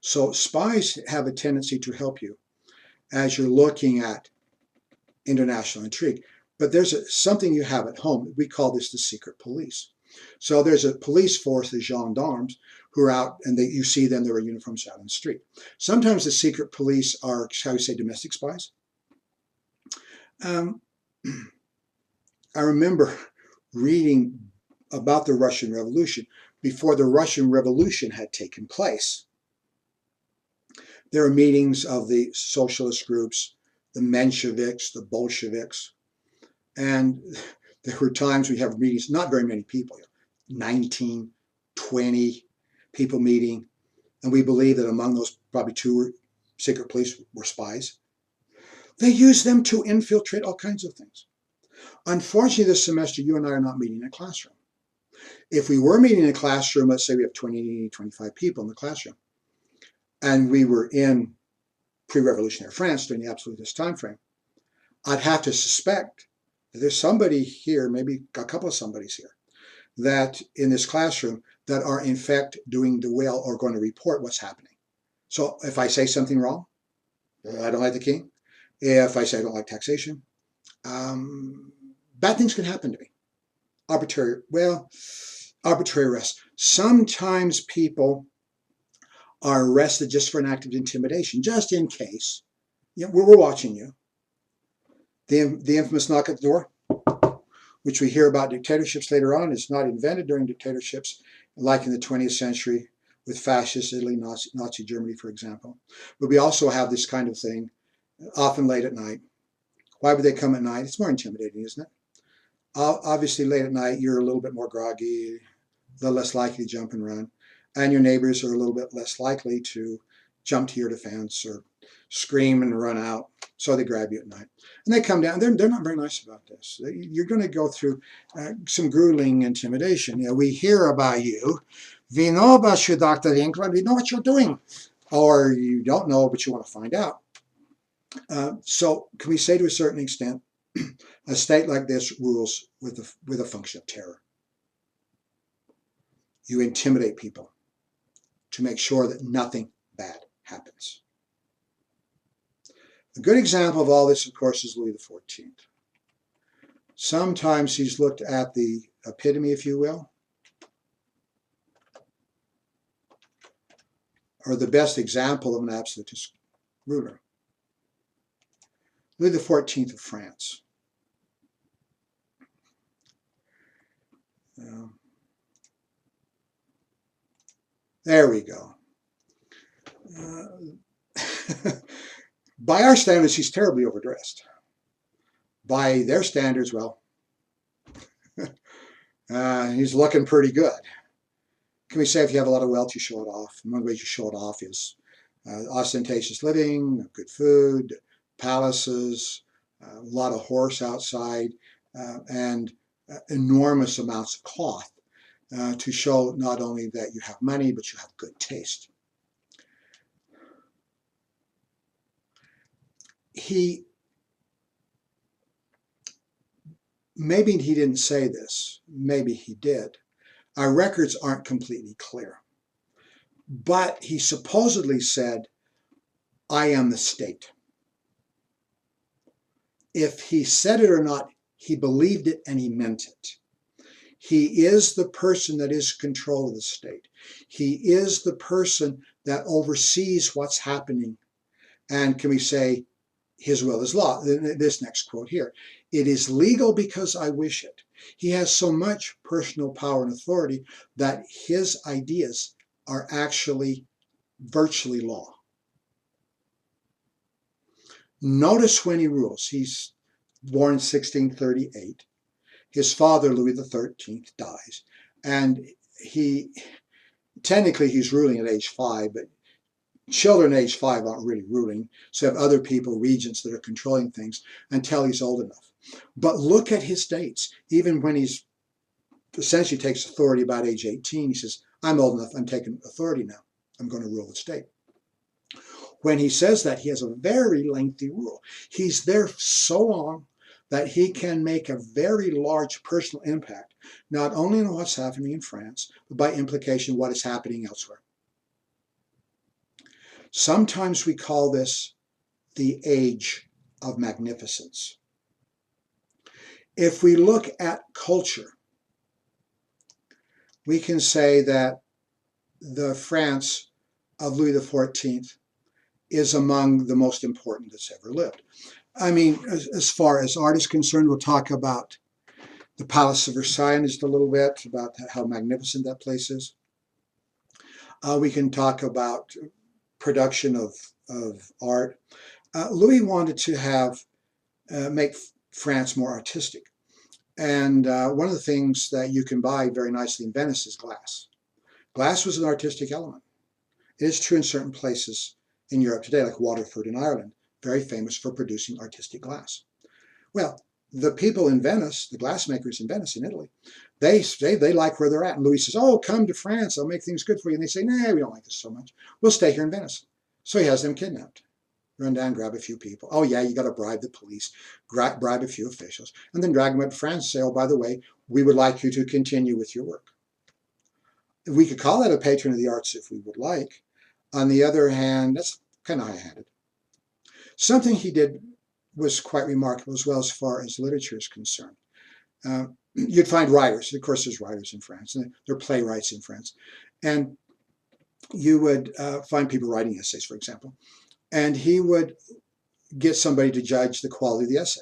So spies have a tendency to help you as you're looking at international intrigue. But there's something you have at home. We call this the secret police. So there's a police force, the gendarmes, who are out, and you see them, there are uniforms out on the street. Sometimes the secret police are, shall we say, domestic spies. I remember reading about the Russian Revolution before the Russian Revolution had taken place. There were meetings of the socialist groups, the Mensheviks, the Bolsheviks, and there were times we have meetings, not very many people, 19, 20 people meeting, and we believe that among those probably 2 secret police were spies. They use them to infiltrate all kinds of things. Unfortunately, this semester, you and I are not meeting in a classroom. If we were meeting in a classroom, let's say we have 20, 25 people in the classroom, and we were in pre-revolutionary France during the Absolutist time frame, I'd have to suspect that there's somebody here, maybe a couple of somebodies here, that in this classroom that are in fact doing the will or going to report what's happening. So if I say something wrong, I don't like the king. If I say I don't like taxation, bad things can happen to me. Arbitrary arrest. Sometimes people are arrested just for an act of intimidation, just in case. We're watching you. The infamous knock at the door, which we hear about dictatorships later on, is not invented during dictatorships like in the 20th century with fascist Italy, Nazi Germany, for example. But we also have this kind of thing, often late at night. Why would they come at night? It's more intimidating, isn't it? Obviously, late at night, you're a little bit more groggy, a little less likely to jump and run. and your neighbors are a little bit less likely to jump to your defense or scream and run out, so they grab you at night. And they come down. They're not very nice about this. You're going to go through some grueling intimidation. You know, we hear about you. We know about you, Dr. England. We know what you're doing. Or you don't know, but you want to find out. So can we say to a certain extent, a state like this rules with a function of terror? You intimidate people to make sure that nothing bad happens. A good example of all this, of course, is Louis XIV. Sometimes he's looked at the epitome, if you will, or the best example of an absolutist ruler. Louis XIV of France. There we go. By our standards, he's terribly overdressed. By their standards, well, he's looking pretty good. Can we say if you have a lot of wealth, you show it off? And one way you show it off is ostentatious living, good food, palaces, a lot of horse outside, and enormous amounts of cloth to show not only that you have money, but you have good taste. Maybe he didn't say this, maybe he did. Our records aren't completely clear. But he supposedly said, I am the state. If he said it or not, he believed it and he meant it. He is the person that is in control of the state. He is the person that oversees what's happening. And can we say, his will is law? This next quote here. It is legal because I wish it. He has so much personal power and authority that his ideas are actually virtually law. Notice when he rules. He's born in 1638. His father, Louis XIII, dies. And technically he's ruling at age 5, but children age 5 aren't really ruling. So you have other people, regents, that are controlling things until he's old enough. But look at his dates. Even when he's essentially takes authority about age 18, he says, I'm old enough, I'm taking authority now. I'm going to rule the state. When he says that, he has a very lengthy rule. He's there so long that he can make a very large personal impact, not only on what's happening in France, but by implication what is happening elsewhere. Sometimes we call this the age of magnificence. If we look at culture, we can say that the France of Louis XIV is among the most important that's ever lived. I mean, as far as art is concerned, we'll talk about the Palace of Versailles in just a little bit, about how magnificent that place is. We can talk about production of art. Louis wanted to make France more artistic. And one of the things that you can buy very nicely in Venice is glass. Glass was an artistic element. It is true in certain places in Europe today, like Waterford in Ireland, very famous for producing artistic glass. Well, the people in Venice, the glassmakers in Venice in Italy, they like where they're at. And Louis says, oh, come to France, I'll make things good for you. And they say, nah, we don't like this so much. We'll stay here in Venice. So he has them kidnapped. Run down, grab a few people. Oh yeah, you got to bribe the police, bribe a few officials, and then drag them up to France and say, oh, by the way, we would like you to continue with your work. We could call that a patron of the arts if we would like. On the other hand, that's kind of high-handed. Something he did was quite remarkable as well as far as literature is concerned. You'd find writers. Of course, there's writers in France. And there are playwrights in France. And you would find people writing essays, for example. And he would get somebody to judge the quality of the essay.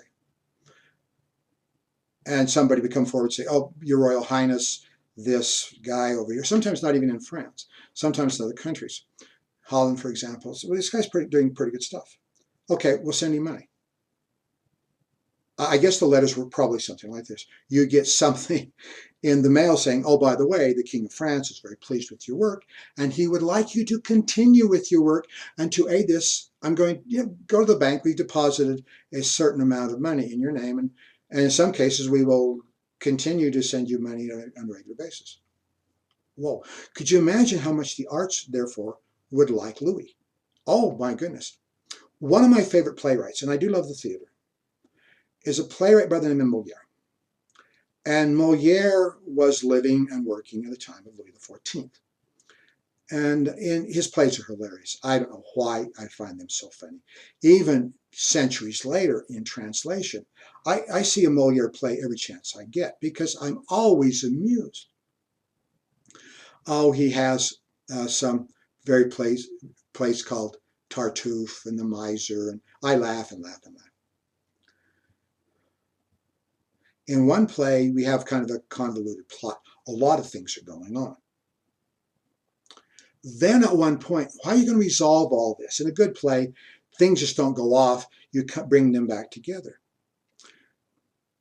And somebody would come forward and say, oh, Your Royal Highness, this guy over here, sometimes not even in France, sometimes in other countries. Holland, for example. So, well, this guy's doing pretty good stuff. Okay, we'll send him money. I guess the letters were probably something like this. You get something in the mail saying, oh, by the way, the King of France is very pleased with your work, and he would like you to continue with your work, and to aid this, I'm going, go to the bank. We've deposited a certain amount of money in your name, and in some cases, we will continue to send you money on a regular basis. Whoa. Could you imagine how much the arts, therefore, would like Louis? Oh, my goodness. One of my favorite playwrights, and I do love the theater, is a playwright by the name of Moliere. And Moliere was living and working at the time of Louis XIV. And his plays are hilarious. I don't know why I find them so funny. Even centuries later in translation, I see a Moliere play every chance I get because I'm always amused. Oh, he has some very plays called Tartuffe and The Miser, and I laugh and laugh and laugh. In one play, we have kind of a convoluted plot. A lot of things are going on. Then at one point, how are you going to resolve all this? In a good play, things just don't go off. You bring them back together.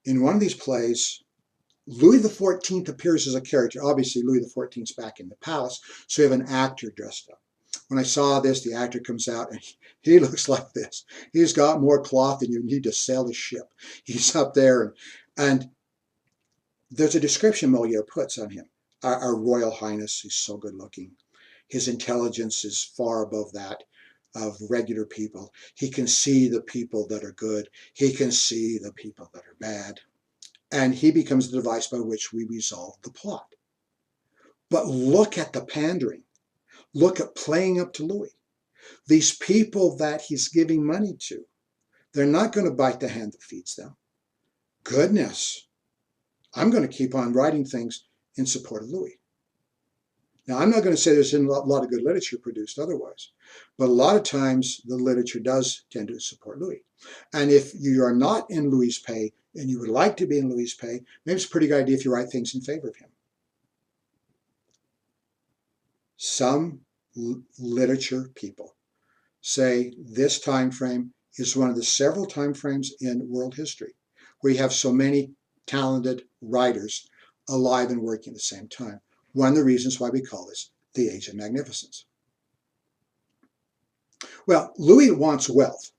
In one of these plays, Louis XIV appears as a character. Obviously, Louis XIV is back in the palace, so you have an actor dressed up. When I saw this, the actor comes out, and he looks like this. He's got more cloth than you need to sail a ship. He's up there, and there's a description Moliere puts on him. Our Royal Highness is so good looking. His intelligence is far above that of regular people. He can see the people that are good. He can see the people that are bad. And he becomes the device by which we resolve the plot. But look at the pandering. Look at playing up to Louis. These people that he's giving money to, they're not going to bite the hand that feeds them. Goodness, I'm going to keep on writing things in support of Louis. Now, I'm not going to say there's a lot of good literature produced otherwise, but a lot of times the literature does tend to support Louis. And if you are not in Louis' pay and you would like to be in Louis' pay, maybe it's a pretty good idea if you write things in favor of him. Some literature people say this time frame is one of the several time frames in world history where you have so many talented writers alive and working at the same time. One of the reasons why we call this the Age of Magnificence. Well, Louis wants wealth.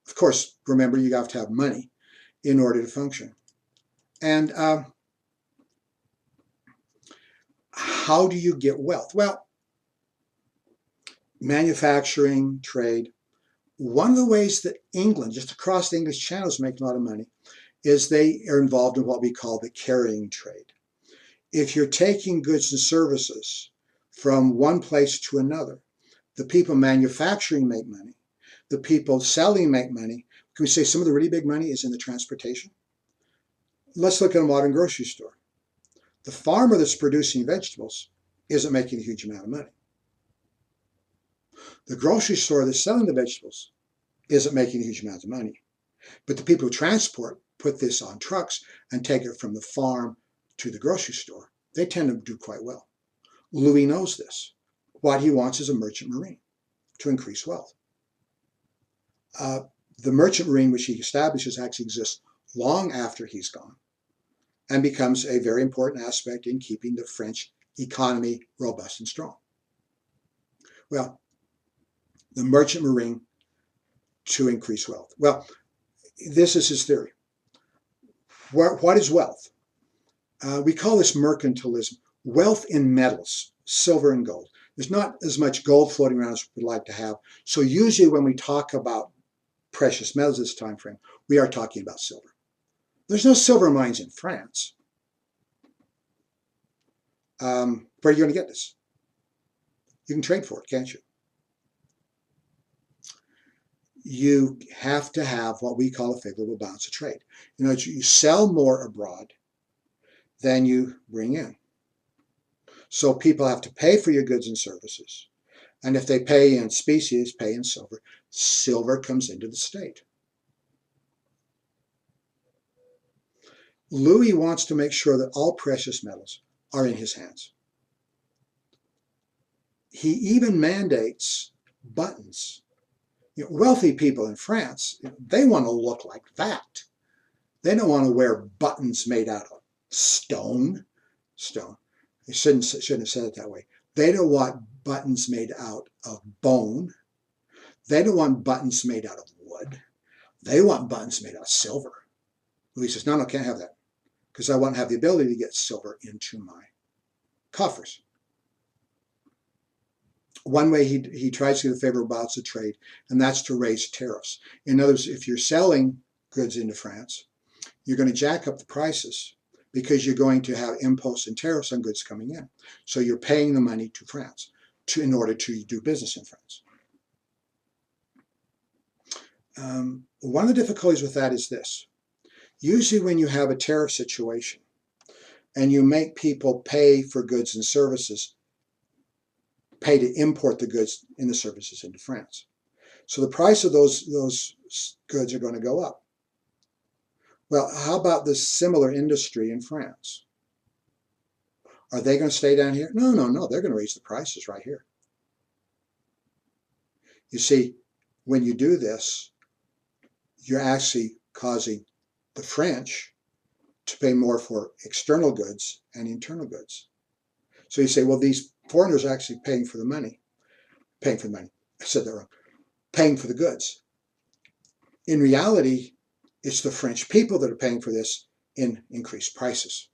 Of course, remember, you have to have money in order to function. And how do you get wealth? Well, manufacturing, trade. One of the ways that England, just across the English Channel, is making a lot of money is they are involved in what we call the carrying trade. If you're taking goods and services from one place to another, the people manufacturing make money, the people selling make money. Can we say some of the really big money is in the transportation? Let's look at a modern grocery store. The farmer that's producing vegetables isn't making a huge amount of money. The grocery store that's selling the vegetables isn't making a huge amount of money. But the people who transport, put this on trucks and take it from the farm to the grocery store, they tend to do quite well. Louis knows this. What he wants is a merchant marine to increase wealth. The merchant marine, which he establishes, actually exists long after he's gone and becomes a very important aspect in keeping the French economy robust and strong. Well, the merchant marine to increase wealth. Well, this is his theory. What is wealth? We call this mercantilism. Wealth in metals, silver and gold. There's not as much gold floating around as we'd like to have. So usually when we talk about precious metals this time frame, we are talking about silver. There's no silver mines in France. Where are you going to get this? You can trade for it, can't you? You have to have what we call a favorable balance of trade. You know, you sell more abroad than you bring in. So people have to pay for your goods and services. And if they pay in specie, pay in silver, silver comes into the state. Louis wants to make sure that all precious metals are in his hands. He even mandates buttons. You know, wealthy people in France, they want to look like that. They don't want to wear buttons made out of stone. Stone. I shouldn't have said it that way. They don't want buttons made out of bone. They don't want buttons made out of wood. They want buttons made out of silver. Louis says, no, can't have that, because I want to have the ability to get silver into my coffers. One way he tries to get a favorable balance of trade, and that's to raise tariffs. In other words, if you're selling goods into France, you're going to jack up the prices because you're going to have imposts and tariffs on goods coming in. So you're paying the money to France in order to do business in France. One of the difficulties with that is this. Usually when you have a tariff situation and you make people pay for goods and services, pay to import the goods and the services into France. So the price of those goods are going to go up. Well, how about this similar industry in France? Are they going to stay down here? No. They're going to raise the prices right here. You see, when you do this, you're actually causing the French to pay more for external goods and internal goods. So you say, well, these foreigners are actually paying for the money. I said that wrong. Paying for the goods. In reality, it's the French people that are paying for this in increased prices.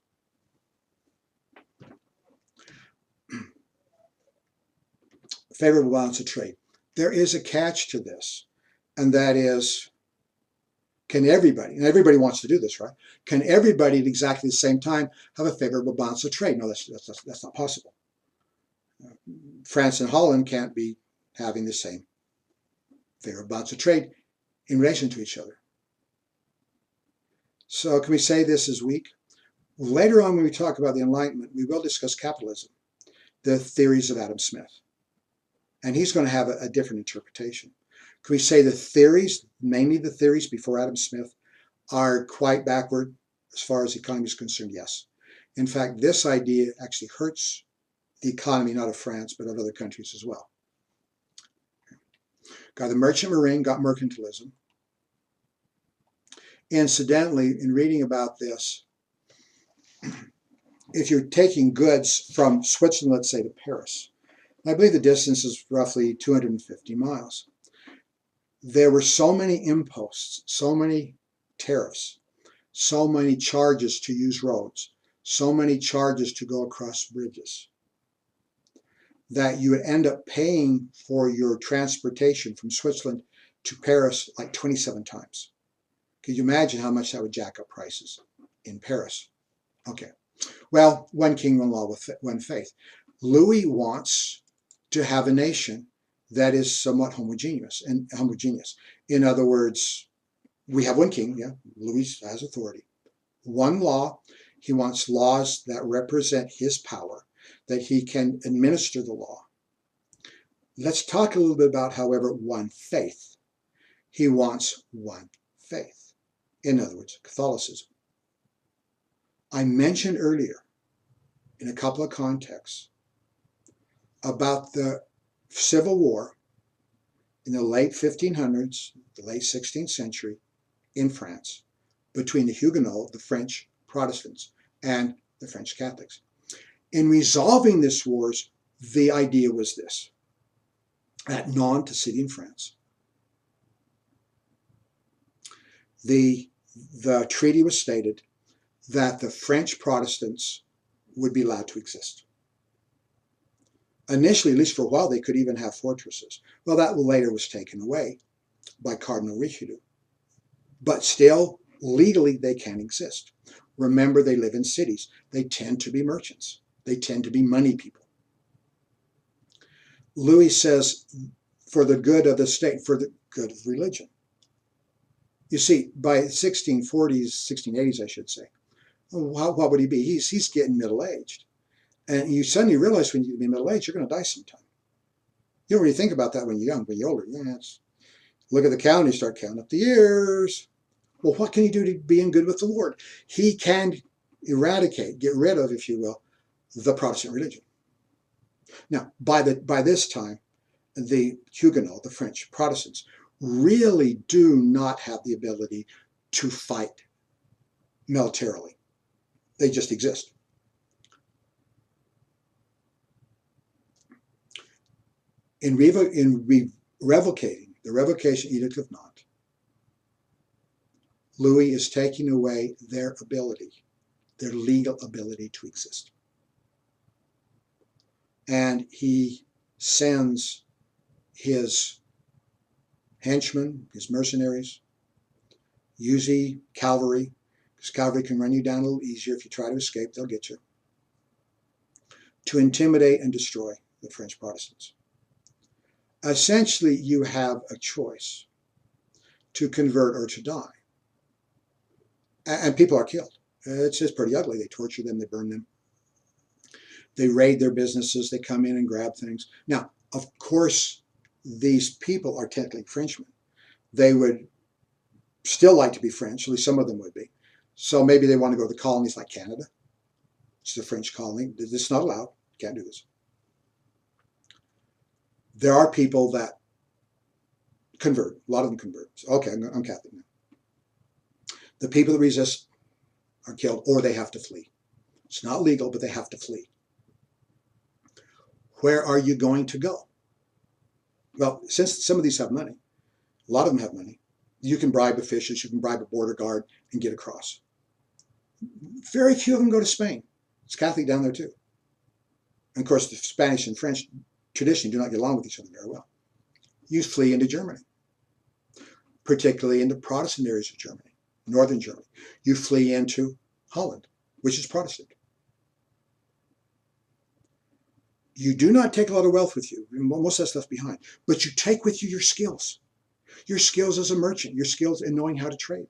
Favorable balance of trade. There is a catch to this, and that is, can everybody, and everybody wants to do this, right? Can everybody at exactly the same time have a favorable balance of trade? No, that's not possible. France and Holland can't be having the same favorable balance of trade in relation to each other. So can we say this is weak? Later on when we talk about the Enlightenment, we will discuss capitalism, the theories of Adam Smith. And he's going to have a different interpretation. Can we say the theories, mainly the theories before Adam Smith, are quite backward as far as the economy is concerned? Yes. In fact, this idea actually hurts the economy, not of France, but of other countries as well. Got the merchant marine, got mercantilism. Incidentally, in reading about this, if you're taking goods from Switzerland, let's say, to Paris, I believe the distance is roughly 250 miles. There were so many imposts, so many tariffs, so many charges to use roads, so many charges to go across bridges, that you would end up paying for your transportation from Switzerland to Paris like 27 times. Could you imagine how much that would jack up prices in Paris? Okay. Well, one king, one law, one faith. Louis wants to have a nation that is somewhat homogeneous. In other words, we have one king, yeah, Louis has authority. One law, he wants laws that represent his power, that he can administer the law. Let's talk a little bit about, however, one faith. He wants one faith. In other words, Catholicism. I mentioned earlier, in a couple of contexts, about the Civil War in the late 1500s, the late 16th century in France, between the Huguenots, the French Protestants, and the French Catholics. In resolving this wars, the idea was this. At Nantes, a city in France, the treaty was stated that the French Protestants would be allowed to exist. Initially, at least for a while, they could even have fortresses. Well, that later was taken away by Cardinal Richelieu. But still, legally, they can exist. Remember, they live in cities. They tend to be merchants. They tend to be money people. Louis says, for the good of the state, for the good of religion. You see, by 1640s, 1680s, I should say, what would he be? He's getting middle-aged. And you suddenly realize when you be middle-aged, you're going to die sometime. You don't really think about that when you're young. When you're older, look at the calendar, you start counting up the years. Well, what can he do to be in good with the Lord? He can eradicate, get rid of, if you will, the Protestant religion. Now, by this time, the Huguenots, the French Protestants, really do not have the ability to fight militarily. They just exist. In revocating the Revocation Edict of Nantes, Louis is taking away their ability, their legal ability to exist. And he sends his henchmen, his mercenaries, usually cavalry, because cavalry can run you down a little easier. If you try to escape, they'll get you, to intimidate and destroy the French Protestants. Essentially, you have a choice to convert or to die. And people are killed. It's just pretty ugly. They torture them, they burn them. They raid their businesses, they come in and grab things. Now, of course, these people are technically Frenchmen. They would still like to be French, at least some of them would be. So maybe they want to go to the colonies like Canada. It's a French colony. This is not allowed. Can't do this. There are people that convert. A lot of them convert. So, okay, I'm Catholic now. The people that resist are killed, or they have to flee. It's not legal, but they have to flee. Where are you going to go? Well, since some of these have money, a lot of them have money, you can bribe officials, you can bribe a border guard and get across. Very few of them go to Spain. It's Catholic down there too. And of course, the Spanish and French traditionally do not get along with each other very well. You flee into Germany, particularly into Protestant areas of Germany, northern Germany. You flee into Holland, which is Protestant. You do not take a lot of wealth with you, most of that stuff behind, but you take with you your skills as a merchant, your skills in knowing how to trade.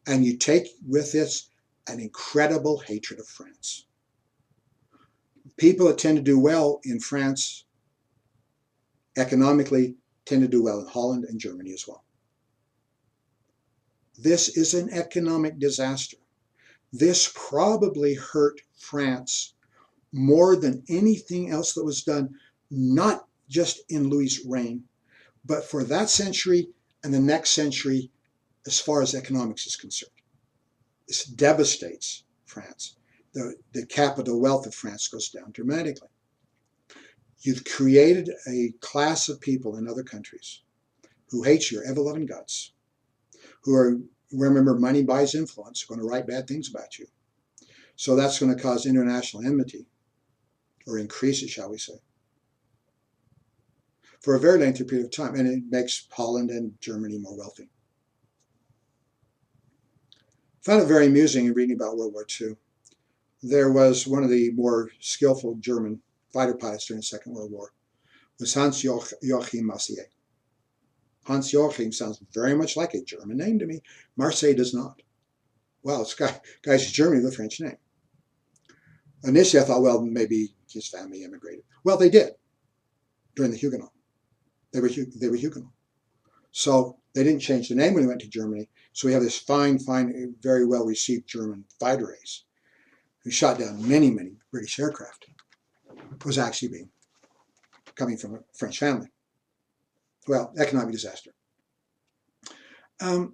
And you take with this an incredible hatred of France. People that tend to do well in France economically tend to do well in Holland and Germany as well. This is an economic disaster. This probably hurt France more than anything else that was done, not just in Louis's reign, but for that century and the next century as far as economics is concerned. This devastates France. The capital wealth of France goes down dramatically. You've created a class of people in other countries who hate your ever-loving guts, who are, remember, money buys influence, going to write bad things about you. So that's going to cause international enmity, or increase it, shall we say, for a very lengthy period of time. And it makes Holland and Germany more wealthy. I found it very amusing in reading about World War II. There was one of the more skillful German fighter pilots during the Second World War, was Hans Joachim Marseille. Hans Joachim sounds very much like a German name to me. Marseille does not. Well, it's guys, Germany with a French name. Initially, I thought, well, maybe his family immigrated. Well, they did during the Huguenot. They were Huguenot. So they didn't change the name when they went to Germany. So we have this fine, very well-received German fighter ace who shot down many, many British aircraft. Was actually coming from a French family. Well, economic disaster. Let's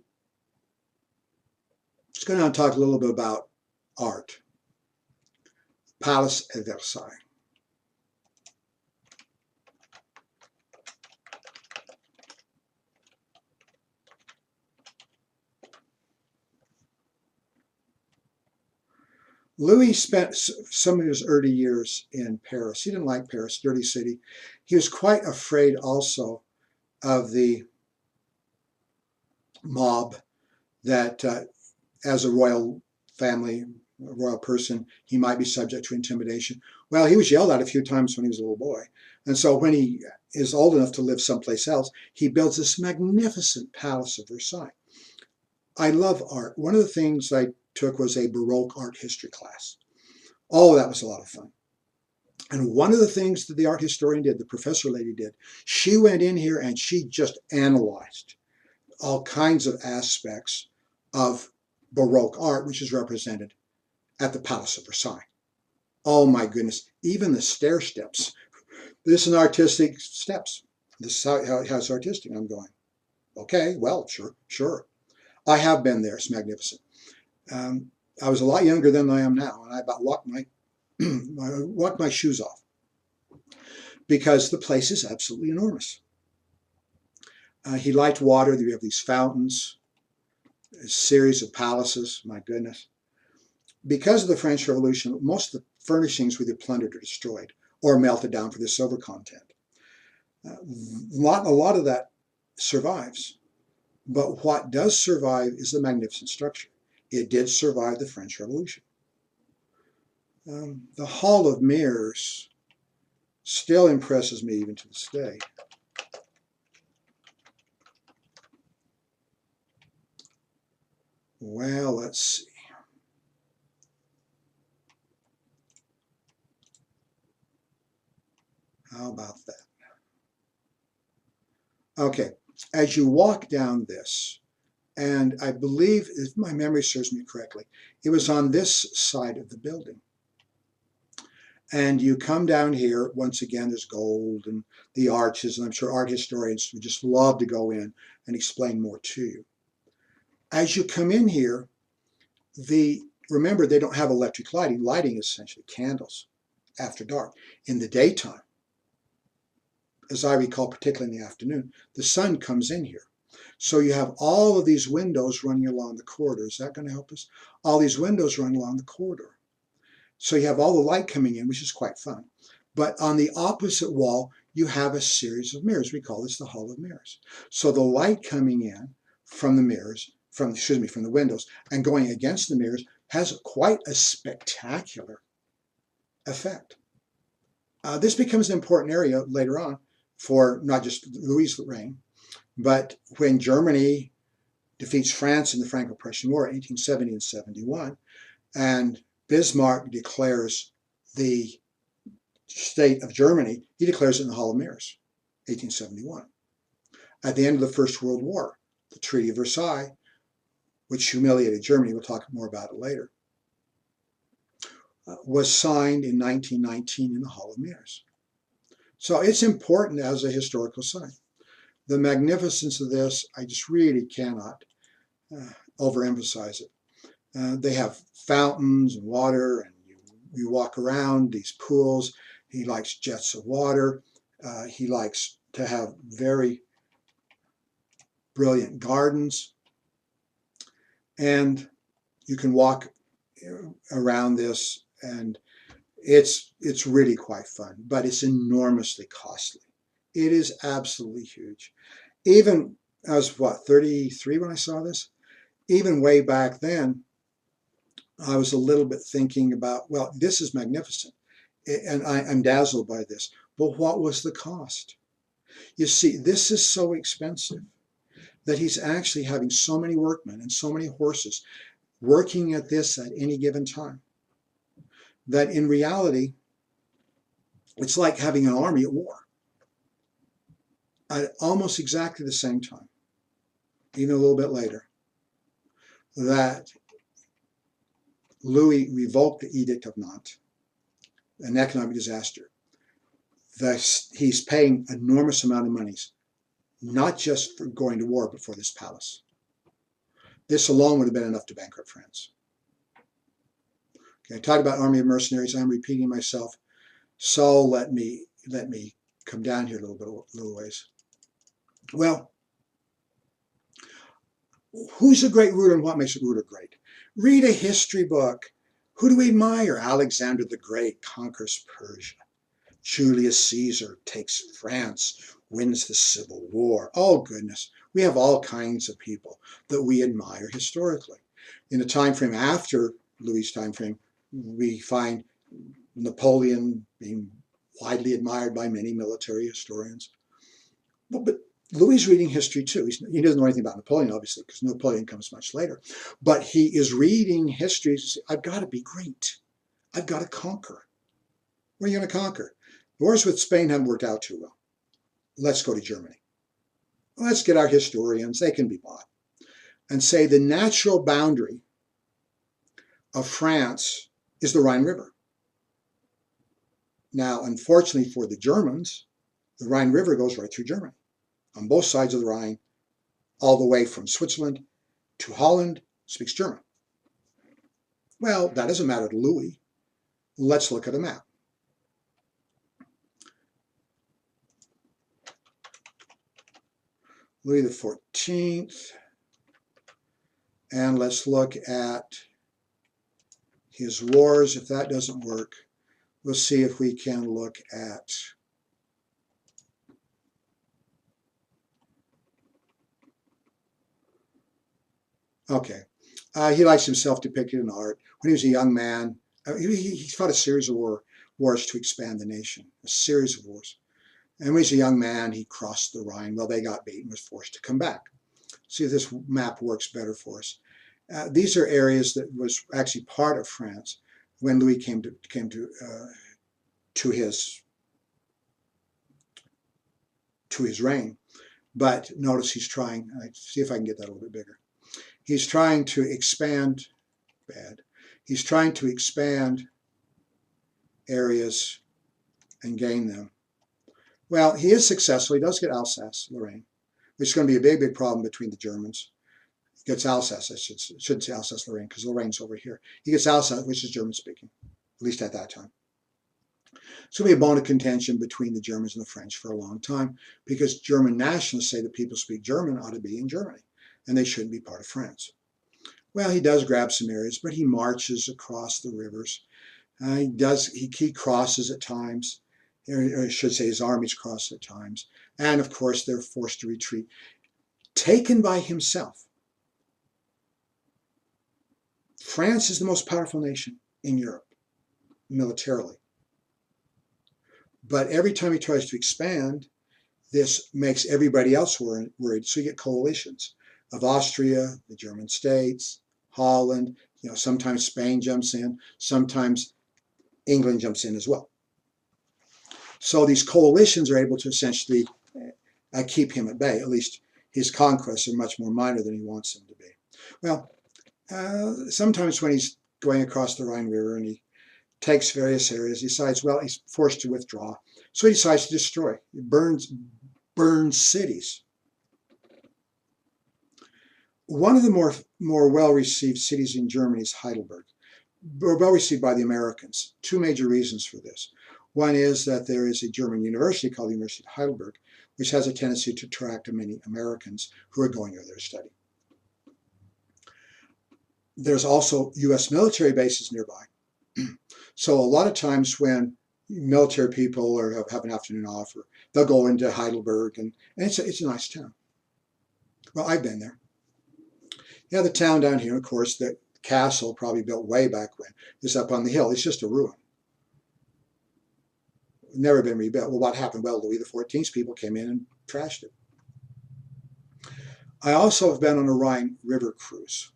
go now and talk a little bit about art. Palace at Versailles. Louis spent some of his early years in Paris. He didn't like Paris, dirty city. He was quite afraid also of the mob that as a royal family, a royal person, he might be subject to intimidation. Well, he was yelled at a few times when he was a little boy. And so when he is old enough to live someplace else, he builds this magnificent palace of Versailles. I love art. One of the things I took was a Baroque art history class. Oh, that was a lot of fun. And one of the things that the art historian did, the professor lady did, she went in here and she just analyzed all kinds of aspects of Baroque art, which is represented at the Palace of Versailles. Oh my goodness, even the stair steps. This is an artistic steps. This is how it's artistic. I'm going, okay, well, sure. I have been there. It's magnificent. I was a lot younger than I am now, and I about walked my shoes off because the place is absolutely enormous. He liked water. We have these fountains, a series of palaces. My goodness. Because of the French Revolution, most of the furnishings were either plundered or destroyed or melted down for the silver content. A lot of that survives. But what does survive is the magnificent structure. It did survive the French Revolution. The Hall of Mirrors still impresses me even to this day. Well, let's see. How about that? Okay, as you walk down this, and I believe, if my memory serves me correctly, it was on this side of the building. And you come down here, once again, there's gold and the arches, and I'm sure art historians would just love to go in and explain more to you. As you come in here, remember, they don't have electric lighting. Lighting is essentially candles after dark. In the daytime, as I recall, particularly in the afternoon, the sun comes in here. So you have all of these windows running along the corridor. Is that going to help us? All these windows running along the corridor. So you have all the light coming in, which is quite fun. But on the opposite wall, you have a series of mirrors. We call this the Hall of Mirrors. So the light coming in from the mirrors, from the windows, and going against the mirrors has quite a spectacular effect. This becomes an important area later on for not just Louis' reign, but when Germany defeats France in the Franco-Prussian War in 1870 and 71, and Bismarck declares the state of Germany, he declares it in the Hall of Mirrors, 1871. At the end of the First World War, the Treaty of Versailles, which humiliated Germany, we'll talk more about it later, was signed in 1919 in the Hall of Mirrors. So it's important as a historical site. The magnificence of this, I just really cannot overemphasize it. They have fountains and water, and you walk around these pools. He likes jets of water. He likes to have very brilliant gardens. And you can walk around this, and it's really quite fun, but it's enormously costly. It is absolutely huge. Even, I was 33 when I saw this? Even way back then, I was a little bit thinking about, well, this is magnificent, and I'm dazzled by this, but what was the cost? You see, this is so expensive that he's actually having so many workmen and so many horses working at this at any given time, that in reality, it's like having an army at war at almost exactly the same time, even a little bit later, that Louis revoked the Edict of Nantes, an economic disaster. He's paying enormous amount of monies, not just for going to war, but for this palace. This alone would have been enough to bankrupt France. Okay, I talked about army of mercenaries. I'm repeating myself, so let me come down here a little ways. Well, who's a great ruler and what makes a ruler great? Read a history book. Who do we admire? Alexander the Great conquers Persia. Julius Caesar takes France, wins the Civil War. Oh, goodness. We have all kinds of people that we admire historically. In the time frame after Louis' time frame, we find Napoleon being widely admired by many military historians. But Louis reading history too. He doesn't know anything about Napoleon, obviously, because Napoleon comes much later. But he is reading history. I've got to be great. I've got to conquer. What are you going to conquer? The wars with Spain haven't worked out too well. Let's go to Germany. Let's get our historians, they can be bought, and say the natural boundary of France is the Rhine River. Now, unfortunately for the Germans, the Rhine River goes right through Germany, on both sides of the Rhine, all the way from Switzerland to Holland, speaks German. Well, that doesn't matter to Louis. Let's look at a map. Louis the 14th. And let's look at his wars. If that doesn't work, we'll see if we can look at okay. He likes himself depicted in art. When he was a young man, he fought a series of wars to expand the nation, a series of wars. And when he was a young man, he crossed the Rhine. Well, they got beaten, was forced to come back. See if this map works better for us. These are areas that was actually part of France when Louis came to his reign. But notice he's trying. See if I can get that a little bit bigger. He's trying to expand. Bad. He's trying to expand areas and gain them. Well, he is successful. He does get Alsace, Lorraine, which is going to be a big, big problem between the Germans. He gets Alsace. I shouldn't say Alsace, Lorraine, because Lorraine's over here. He gets Alsace, which is German speaking, at least at that time. So we have a bone of contention between the Germans and the French for a long time, because German nationalists say that people who speak German ought to be in Germany, and they shouldn't be part of France. Well, he does grab some areas, but he marches across the rivers. He crosses at times, or I should say his armies cross at times. And of course, they're forced to retreat. Taken by himself. France is the most powerful nation in Europe, militarily. But every time he tries to expand, this makes everybody else worried. So you get coalitions of Austria, the German states, Holland, sometimes Spain jumps in, sometimes England jumps in as well. So these coalitions are able to essentially keep him at bay. At least his conquests are much more minor than he wants them to be. Well, sometimes when he's going across the Rhine River and he takes various areas, he decides, well, he's forced to withdraw. So he decides to destroy. He burns cities. One of the more well-received cities in Germany is Heidelberg. Well received by the Americans. Two major reasons for this. One is that there is a German university called the University of Heidelberg, which has a tendency to attract many Americans who are going there to study. There's also U.S. military bases nearby. So a lot of times when military people have an afternoon off, they'll go into Heidelberg, and it's a nice town. Well, I've been there. Yeah, the town down here, of course, the castle, probably built way back when, is up on the hill. It's just a ruin. Never been rebuilt. Well, what happened? Well, Louis XIV's people came in and trashed it. I also have been on a Rhine River cruise.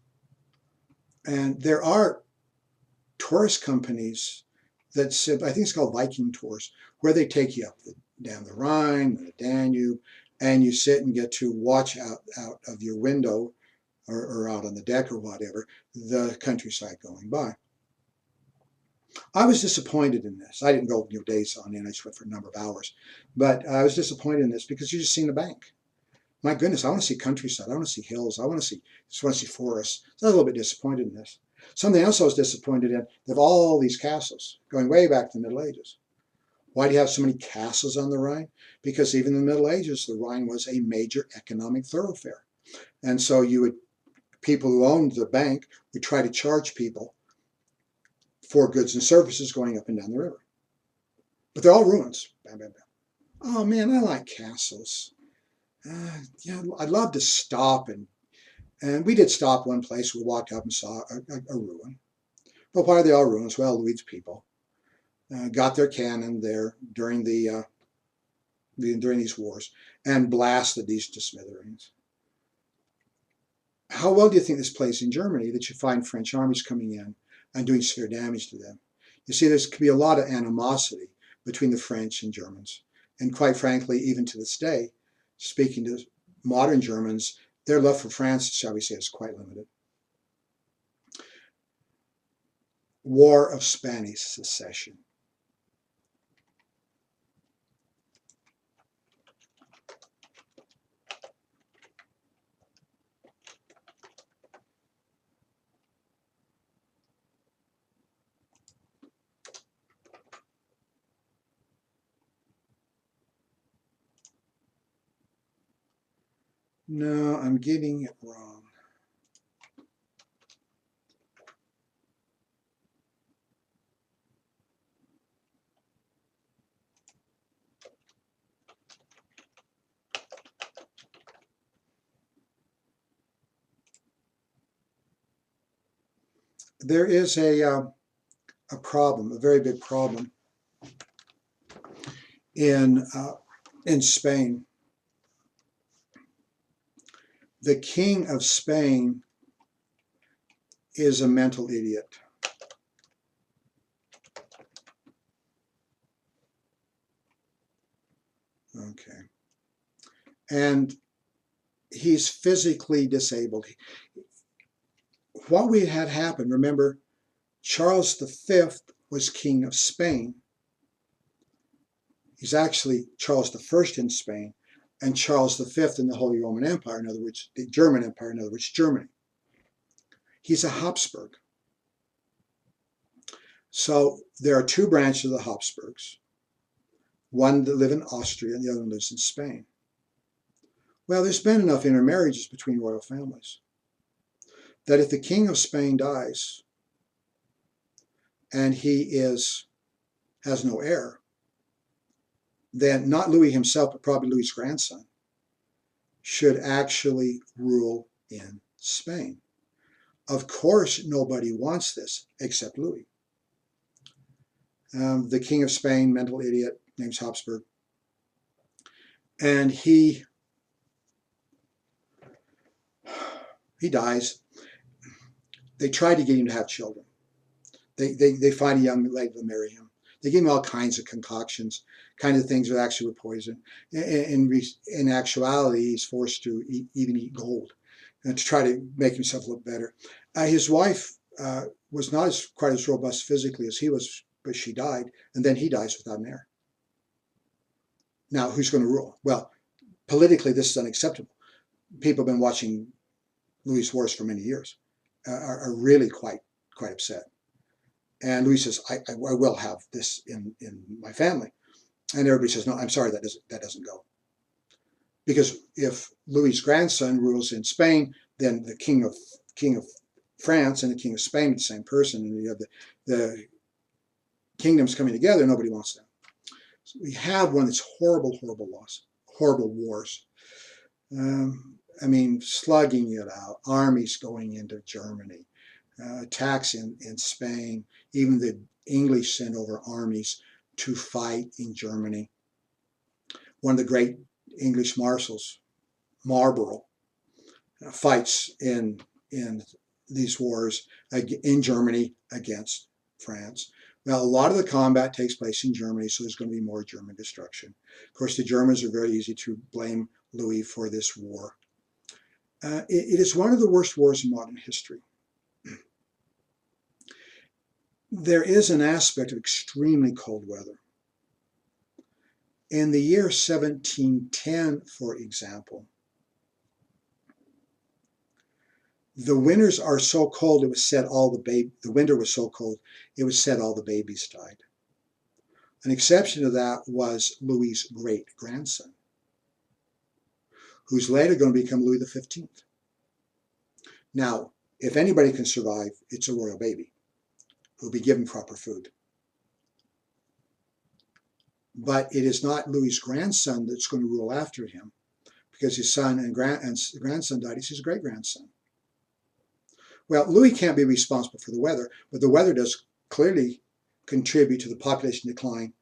And there are tourist companies that sit, I think it's called Viking Tours, where they take you up down the Rhine, the Danube, and you sit and get to watch out of your window or out on the deck or whatever, the countryside going by. I was disappointed in this. I didn't go days on end. I just went for a number of hours. But I was disappointed in this because you just seen the bank. My goodness, I want to see countryside. I want to see hills. Just want to see forests. So I was a little bit disappointed in this. Something else I was disappointed in, they have all these castles going way back to the Middle Ages. Why do you have so many castles on the Rhine? Because even in the Middle Ages, the Rhine was a major economic thoroughfare. And so people who owned the bank would try to charge people for goods and services going up and down the river. But they're all ruins. Bam, bam, bam. Oh man, I like castles. I'd love to stop and we did stop one place. We walked up and saw a ruin. But why are they all ruins? Well, Louis' people got their cannon there during during these wars and blasted these to smithereens. How well do you think this plays in Germany that you find French armies coming in and doing severe damage to them? You see, there could be a lot of animosity between the French and Germans. And quite frankly, even to this day, speaking to modern Germans, their love for France, shall we say, is quite limited. War of Spanish Succession. No, I'm getting it wrong. There is a problem, a very big problem in Spain. The king of Spain is a mental idiot. Okay. And he's physically disabled. What we had happen, remember, Charles V was king of Spain. He's actually Charles I in Spain, and Charles V in the Holy Roman Empire, in other words, the German Empire, in other words, Germany. He's a Habsburg. So there are two branches of the Habsburgs, one that live in Austria and the other one lives in Spain. Well, there's been enough intermarriages between royal families that if the king of Spain dies and he has no heir, then not Louis himself, but probably Louis's grandson, should actually rule in Spain. Of course, nobody wants this except Louis. The king of Spain, mental idiot, name's Habsburg. And he dies. They tried to get him to have children. They find a young lady to marry him. They give him all kinds of concoctions, kind of things that actually were poison. In actuality, he's forced to even eat gold to try to make himself look better. His wife was not quite as robust physically as he was, but she died, and then he dies without an heir. Now, who's going to rule? Well, politically, this is unacceptable. People have been watching Louis' wars for many years, are really quite upset. And Louis says, I will have this in my family. And everybody says, no, I'm sorry, that doesn't go. Because if Louis's grandson rules in Spain, then the king of France and the king of Spain are the same person, and you have the kingdoms coming together. Nobody wants that. So we have one that's horrible loss, horrible wars. I mean, slugging it out, armies going into Germany, attacks in Spain. Even the English sent over armies to fight in Germany. One of the great English marshals, Marlborough, fights in these wars in Germany against France. Well, a lot of the combat takes place in Germany, so there's going to be more German destruction. Of course, the Germans are very easy to blame Louis for this war. It is one of the worst wars in modern history. There is an aspect of extremely cold weather. In the year 1710, for example, the winters are so cold it was said the winter was so cold it was said all the babies died. An exception to that was Louis's great grandson, who's later going to become Louis XV. Now, if anybody can survive, it's a royal baby who'll be given proper food. But it is not Louis's grandson that's going to rule after him, because his son and grandson died. It's his great-grandson. Well, Louis can't be responsible for the weather, but the weather does clearly contribute to the population decline,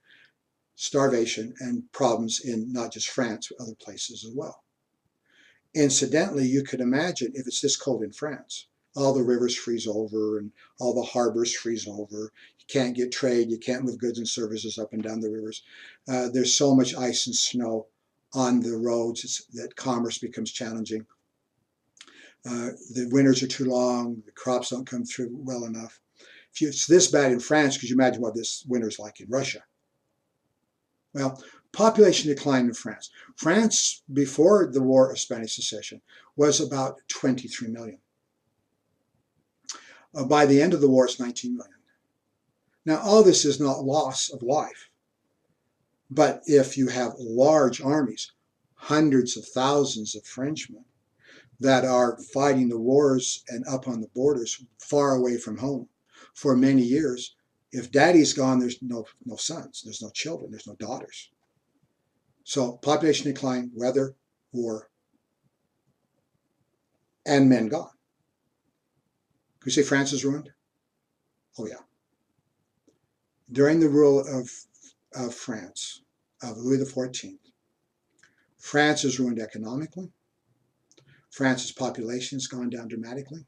starvation, and problems in not just France, but other places as well. Incidentally, you could imagine if it's this cold in France, all the rivers freeze over and all the harbors freeze over. You can't get trade. You can't move goods and services up and down the rivers. There's so much ice and snow on the roads that commerce becomes challenging. The winters are too long. The crops don't come through well enough. If it's this bad in France, could you imagine what this winter's like in Russia? Well, population decline in France. France, before the War of Spanish Succession, was about 23 million. By the end of the war, it's 19 million. Now, all this is not loss of life, but if you have large armies, hundreds of thousands of Frenchmen, that are fighting the wars and up on the borders far away from home for many years. If daddy's gone, there's no sons, there's no children, there's no daughters. So population decline, weather, war, and men gone. Could you say France is ruined? Oh yeah. During the rule of France, of Louis XIV, France is ruined economically. France's population has gone down dramatically.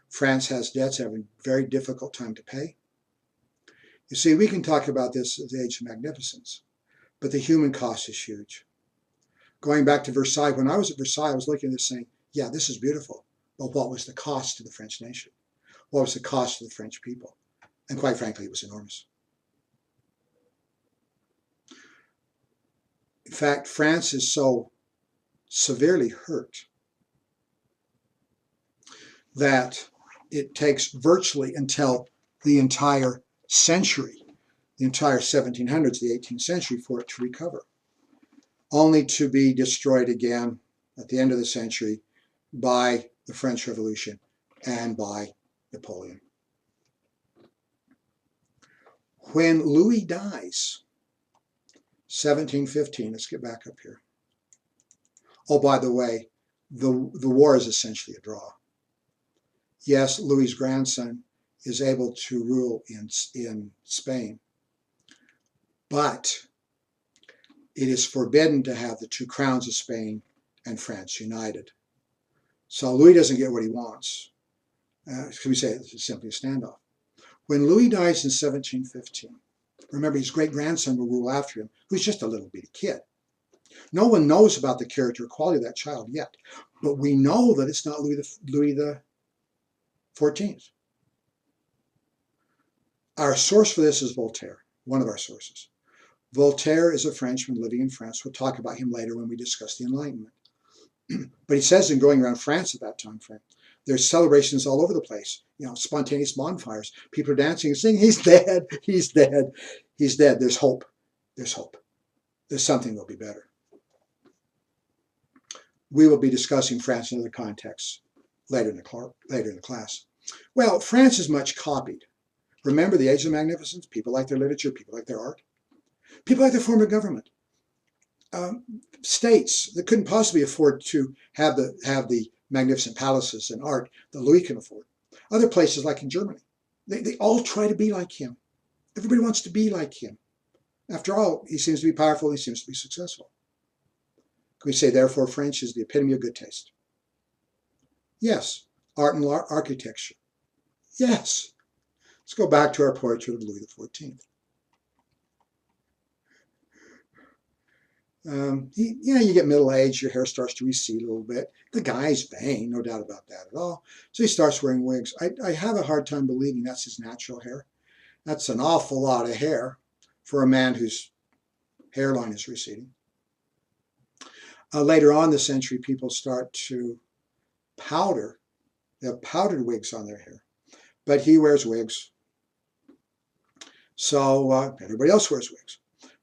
France has debts, having a very difficult time to pay. You see, we can talk about this as the age of magnificence, but the human cost is huge. Going back to Versailles, when I was at Versailles, I was looking at this saying, yeah, this is beautiful, but what was the cost to the French nation? What was the cost to the French people? And quite frankly, it was enormous. In fact, France is so severely hurt that it takes virtually until the entire century, the entire 1700s, the 18th century, for it to recover, only to be destroyed again at the end of the century by the French Revolution and by Napoleon. When Louis dies, 1715, let's get back up here. Oh, by the way, the war is essentially a draw. Yes, Louis's grandson is able to rule in Spain, but it is forbidden to have the two crowns of Spain and France united. So Louis doesn't get what he wants. Can we say it's simply a standoff? When Louis dies in 1715, remember his great-grandson will rule after him, who's just a little bitty kid. No one knows about the character or quality of that child yet, but we know that it's not Louis the 14th. Our source for this is Voltaire, one of our sources. Voltaire is a Frenchman living in France. We'll talk about him later when we discuss the Enlightenment. But he says in going around France at that time frame, there's celebrations all over the place, spontaneous bonfires. People are dancing and singing, he's dead, he's dead, he's dead. There's hope. There's hope. There's something that'll be better. We will be discussing France in other contexts later in the class. Well, France is much copied. Remember the Age of Magnificence? People like their literature, people like their art. People like their form of government. States that couldn't possibly afford to have the magnificent palaces and art that Louis can afford. Other places like in Germany, they all try to be like him. Everybody wants to be like him. After all, he seems to be powerful, he seems to be successful. Can we say, therefore, French is the epitome of good taste? Yes. Art and architecture? Yes. Let's go back to our portrait of Louis XIV. You get middle-aged, your hair starts to recede a little bit. The guy's vain, no doubt about that at all. So he starts wearing wigs. I have a hard time believing that's his natural hair. That's an awful lot of hair for a man whose hairline is receding. Later on in the century, people start to powder. They have powdered wigs on their hair. But he wears wigs. So everybody else wears wigs.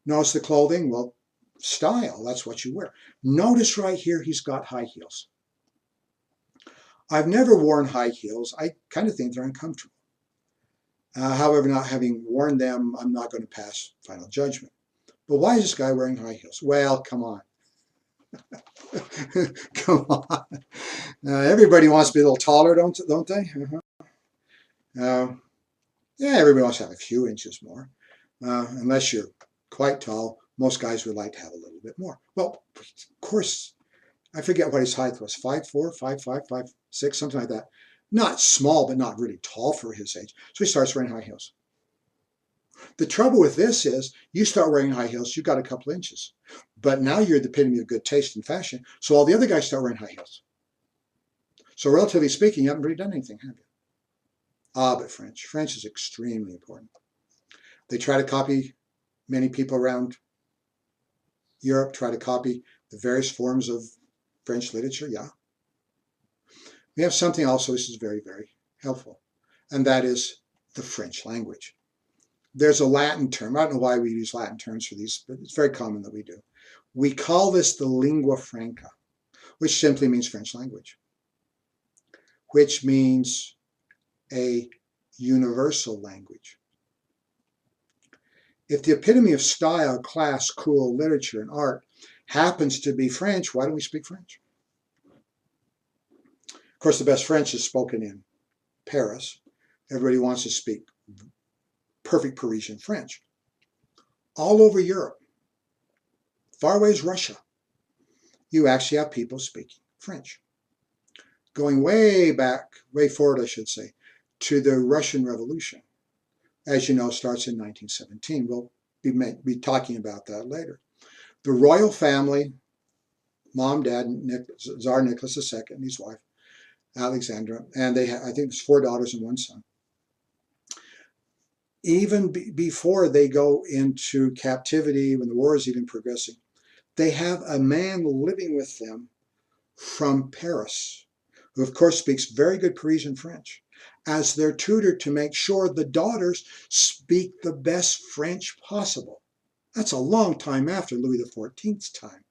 Notice the clothing? Well, style, that's what you wear. Notice right here, he's got high heels. I've never worn high heels. I kind of think they're uncomfortable. However, not having worn them, I'm not going to pass final judgment. But why is this guy wearing high heels? Well, come on. Come on. Everybody wants to be a little taller, don't they? Yeah, everybody wants to have a few inches more. Unless you're quite tall, most guys would like to have a little bit more. Well, of course, I forget what his height was, 5'4", 5'5", 5'6", something like that. Not small, but not really tall for his age. So he starts wearing high heels. The trouble with this is, you start wearing high heels, you've got a couple inches. But now you're the epitome of good taste and fashion, so all the other guys start wearing high heels. So relatively speaking, you haven't really done anything, have you? But French. French is extremely important. They try to copy many people around Europe, try to copy the various forms of French literature, yeah. We have something also, this is very, very helpful, and that is the French language. There's a Latin term. I don't know why we use Latin terms for these, but it's very common that we do. We call this the lingua franca. which simply means French language, which means a universal language. If the epitome of style, class, cool, literature, and art happens to be French, why don't we speak French? Of course, the best French is spoken in Paris. Everybody wants to speak perfect Parisian French. All over Europe, far away as Russia, you actually have people speaking French. Going way back, way forward, I should say, to the Russian Revolution, as you know, starts in 1917. We'll be talking about that later. The royal family, mom, dad, Tsar Nicholas II, and his wife, Alexandra, and they I think it's 4 daughters and 1 son. Even before they go into captivity, when the war is even progressing, they have a man living with them from Paris, who of course speaks very good Parisian French, as their tutor to make sure the daughters speak the best French possible. That's a long time after Louis XIV's time.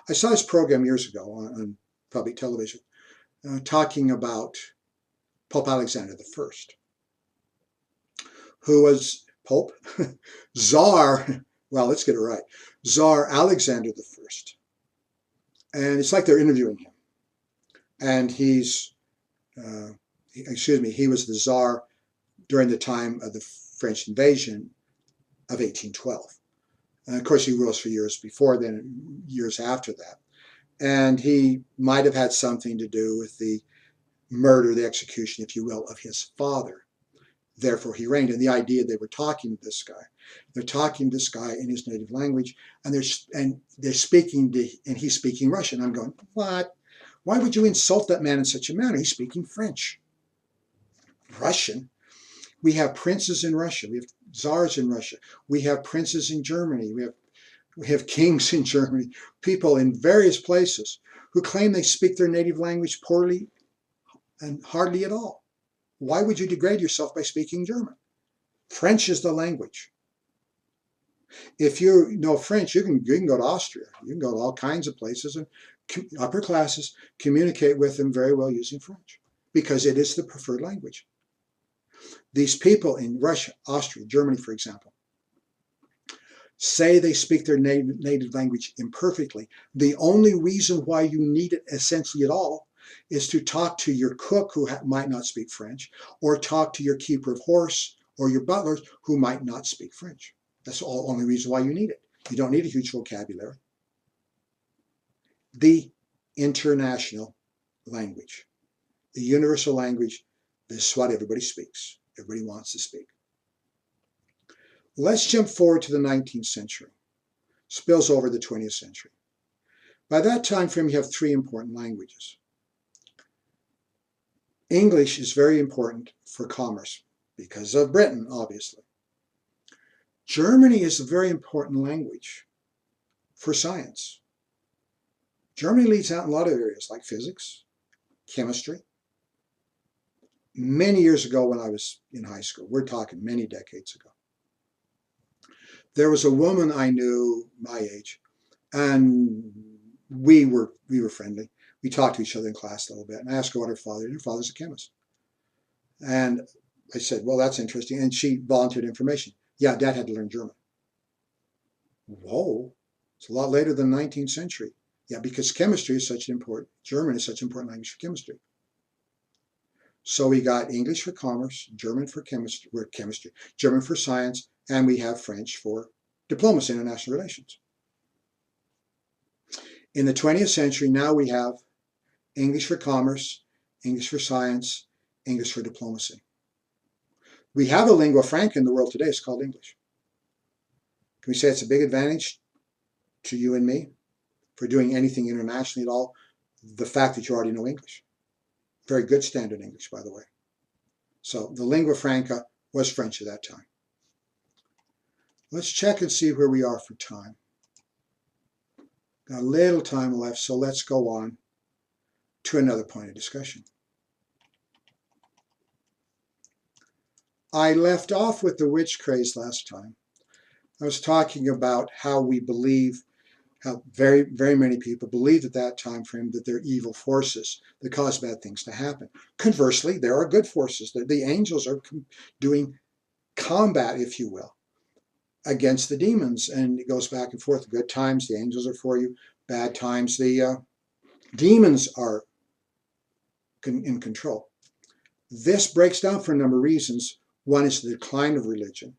I saw this program years ago on public television talking about Pope Alexander I, who was Pope, Tsar, well, let's get it right, Tsar Alexander I. And it's like they're interviewing him. And he was the Tsar during the time of the French invasion of 1812. And of course, he rules for years before then, and years after that. And he might have had something to do with the murder, the execution, if you will, of his father. Therefore, he reigned. And the idea they were talking to this guy, they're talking to this guy in his native language, and they're speaking to, and he's speaking Russian. I'm going, what? Why would you insult that man in such a manner? He's speaking French. Russian? We have princes in Russia. We have czars in Russia. We have princes in Germany. We have kings in Germany. People in various places who claim they speak their native language poorly and hardly at all. Why would you degrade yourself by speaking German? French is the language. If you know French, you can go to Austria. You can go to all kinds of places and upper classes communicate with them very well using French because it is the preferred language. These people in Russia, Austria, Germany, for example, say they speak their native language imperfectly. The only reason why you need it essentially at all is to talk to your cook who might not speak French, or talk to your keeper of horse or your butlers who might not speak French. That's the only reason why you need it. You don't need a huge vocabulary. The international language, the universal language, this is what everybody speaks. Everybody wants to speak. Let's jump forward to the 19th century. Spills over the 20th century. By that time frame, you have 3 important languages. English is very important for commerce because of Britain, obviously. Germany is a very important language for science. Germany leads out in a lot of areas like physics, chemistry. Many years ago when I was in high school, we're talking many decades ago, there was a woman I knew my age, and we were friendly. We talked to each other in class a little bit, and I asked her what her father did. Her father's a chemist. And I said, well, that's interesting. And she volunteered information. Yeah, Dad had to learn German. Whoa, it's a lot later than the 19th century. Yeah, because chemistry is such an important, German is such an important language for chemistry. So we got English for commerce, German for chemistry, German for science, and we have French for diplomacy, international relations. In the 20th century, now we have English for commerce, English for science, English for diplomacy. We have a lingua franca in the world today. It's called English. Can we say it's a big advantage to you and me for doing anything internationally at all? The fact that you already know English. Very good standard English, by the way. So the lingua franca was French at that time. Let's check and see where we are for time. Got a little time left, so let's go on to another point of discussion. I left off with the witch craze last time. I was talking about how we believe how very, very many people believed at that time frame that they're evil forces that cause bad things to happen. Conversely, there are good forces. The angels are doing combat, if you will, against the demons, and it goes back and forth. Good times, the angels are for you. Bad times, the demons are in control. This breaks down for a number of reasons. One is the decline of religion.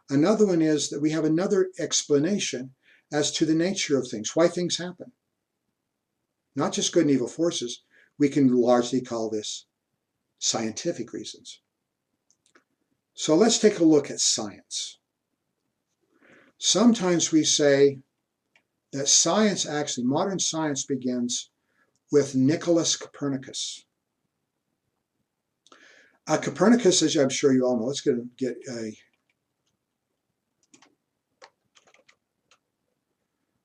Another one is that we have another explanation as to the nature of things, why things happen. Not just good and evil forces. We can largely call this scientific reasons. So let's take a look at science. Sometimes we say that science, actually, modern science begins with Nicholas Copernicus. Copernicus, as I'm sure you all know, let's get a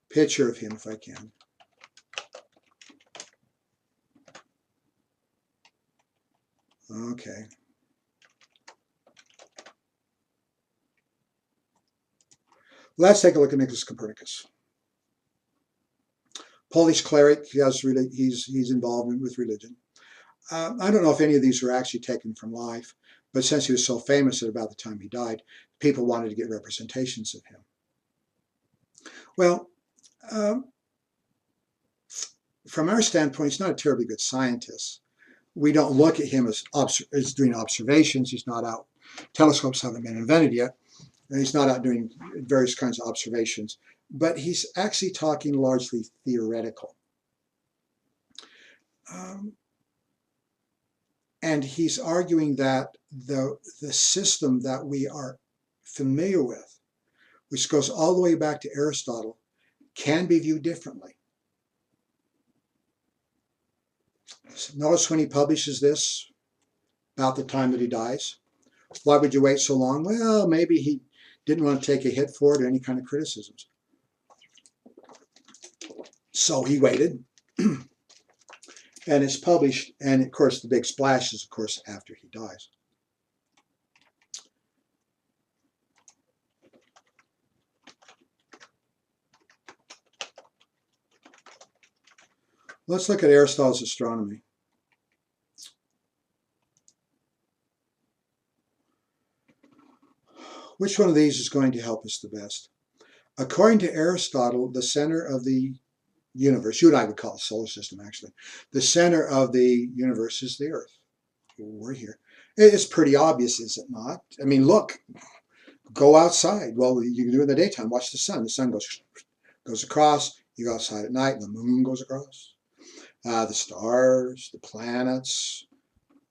picture of him if I can. Okay. Let's take a look at Nicholas Copernicus. Polish cleric, he's involved with religion. I don't know if any of these were actually taken from life, but since he was so famous at about the time he died, people wanted to get representations of him. Well, from our standpoint, he's not a terribly good scientist. We don't look at him as doing observations. He's not out. Telescopes haven't been invented yet. And he's not out doing various kinds of observations. But he's actually talking largely theoretical. And he's arguing that the system that we are familiar with, which goes all the way back to Aristotle, can be viewed differently. Notice when he publishes this, about the time that he dies. Why would you wait so long? Well, maybe he didn't want to take a hit for it or any kind of criticisms. So he waited. And it's published, and of course the big splash is, of course, after he dies. Let's look at Aristotle's astronomy. Which one of these is going to help us the best? According to Aristotle, the center of the universe, you and I would call it solar system actually, the center of the universe is the Earth. We're here. It's pretty obvious, is it not? I mean, look, go outside. Well, you can do it in the daytime. Watch the sun. The sun goes across. You go outside at night, and the moon goes across. The stars, the planets,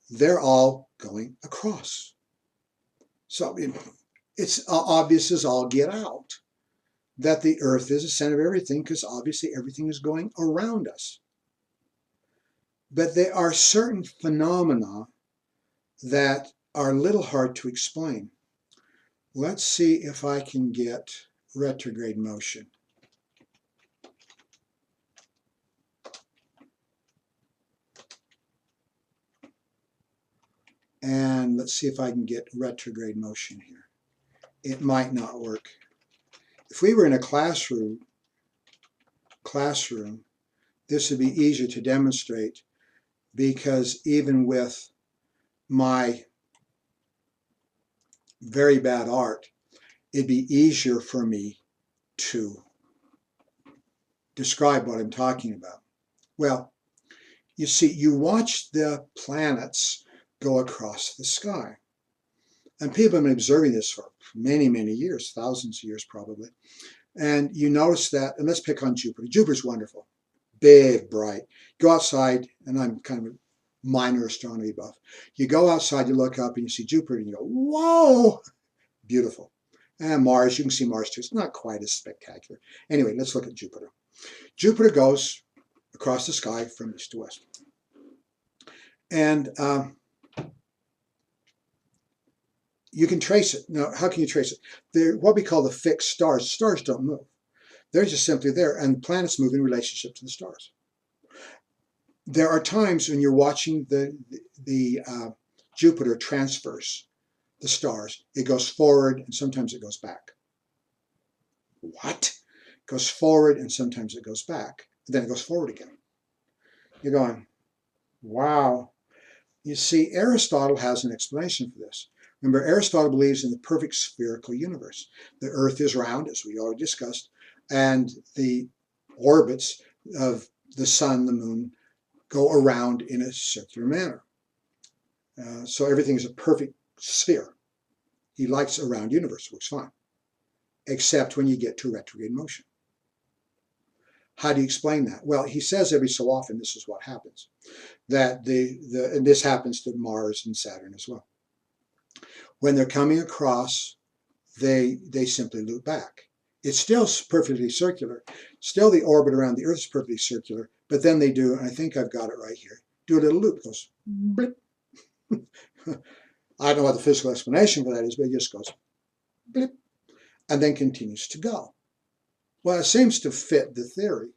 they're all going across. So it's obvious as all get out that the Earth is the center of everything, because obviously everything is going around us. But there are certain phenomena that are a little hard to explain. Let's see if I can get retrograde motion. And let's see if I can get retrograde motion here. It might not work. If we were in a classroom, this would be easier to demonstrate, because even with my very bad art, it'd be easier for me to describe what I'm talking about. Well, you see, you watch the planets go across the sky. And people have been observing this for many, many years, thousands of years probably. And you notice that, and let's pick on Jupiter. Jupiter's wonderful, big, bright. Go outside, and I'm kind of a minor astronomy buff. You go outside, you look up, and you see Jupiter, and you go, whoa, beautiful. And Mars, you can see Mars too. It's not quite as spectacular. Anyway, let's look at Jupiter. Jupiter goes across the sky from east to west. And you can trace it. Now, how can you trace it? They're what we call the fixed stars. Stars don't move. They're just simply there, and planets move in relationship to the stars. There are times when you're watching the Jupiter transverse the stars. It goes forward, and sometimes it goes back. What? goes forward, and sometimes it goes back. Then it goes forward again. You're going, wow. You see, Aristotle has an explanation for this. Remember, Aristotle believes in the perfect spherical universe. The Earth is round, as we already discussed, and the orbits of the sun, the moon, go around in a circular manner. So everything is a perfect sphere. He likes a round universe, works fine, except when you get to retrograde motion. How do you explain that? Well, he says every so often this is what happens. That and this happens to Mars and Saturn as well. When they're coming across, they simply loop back. It's still perfectly circular. Still the orbit around the Earth is perfectly circular, but then they do, and I think I've got it right here, do a little loop. It goes blip. I don't know what the physical explanation for that is, but it just goes blip, and then continues to go. Well, it seems to fit the theory.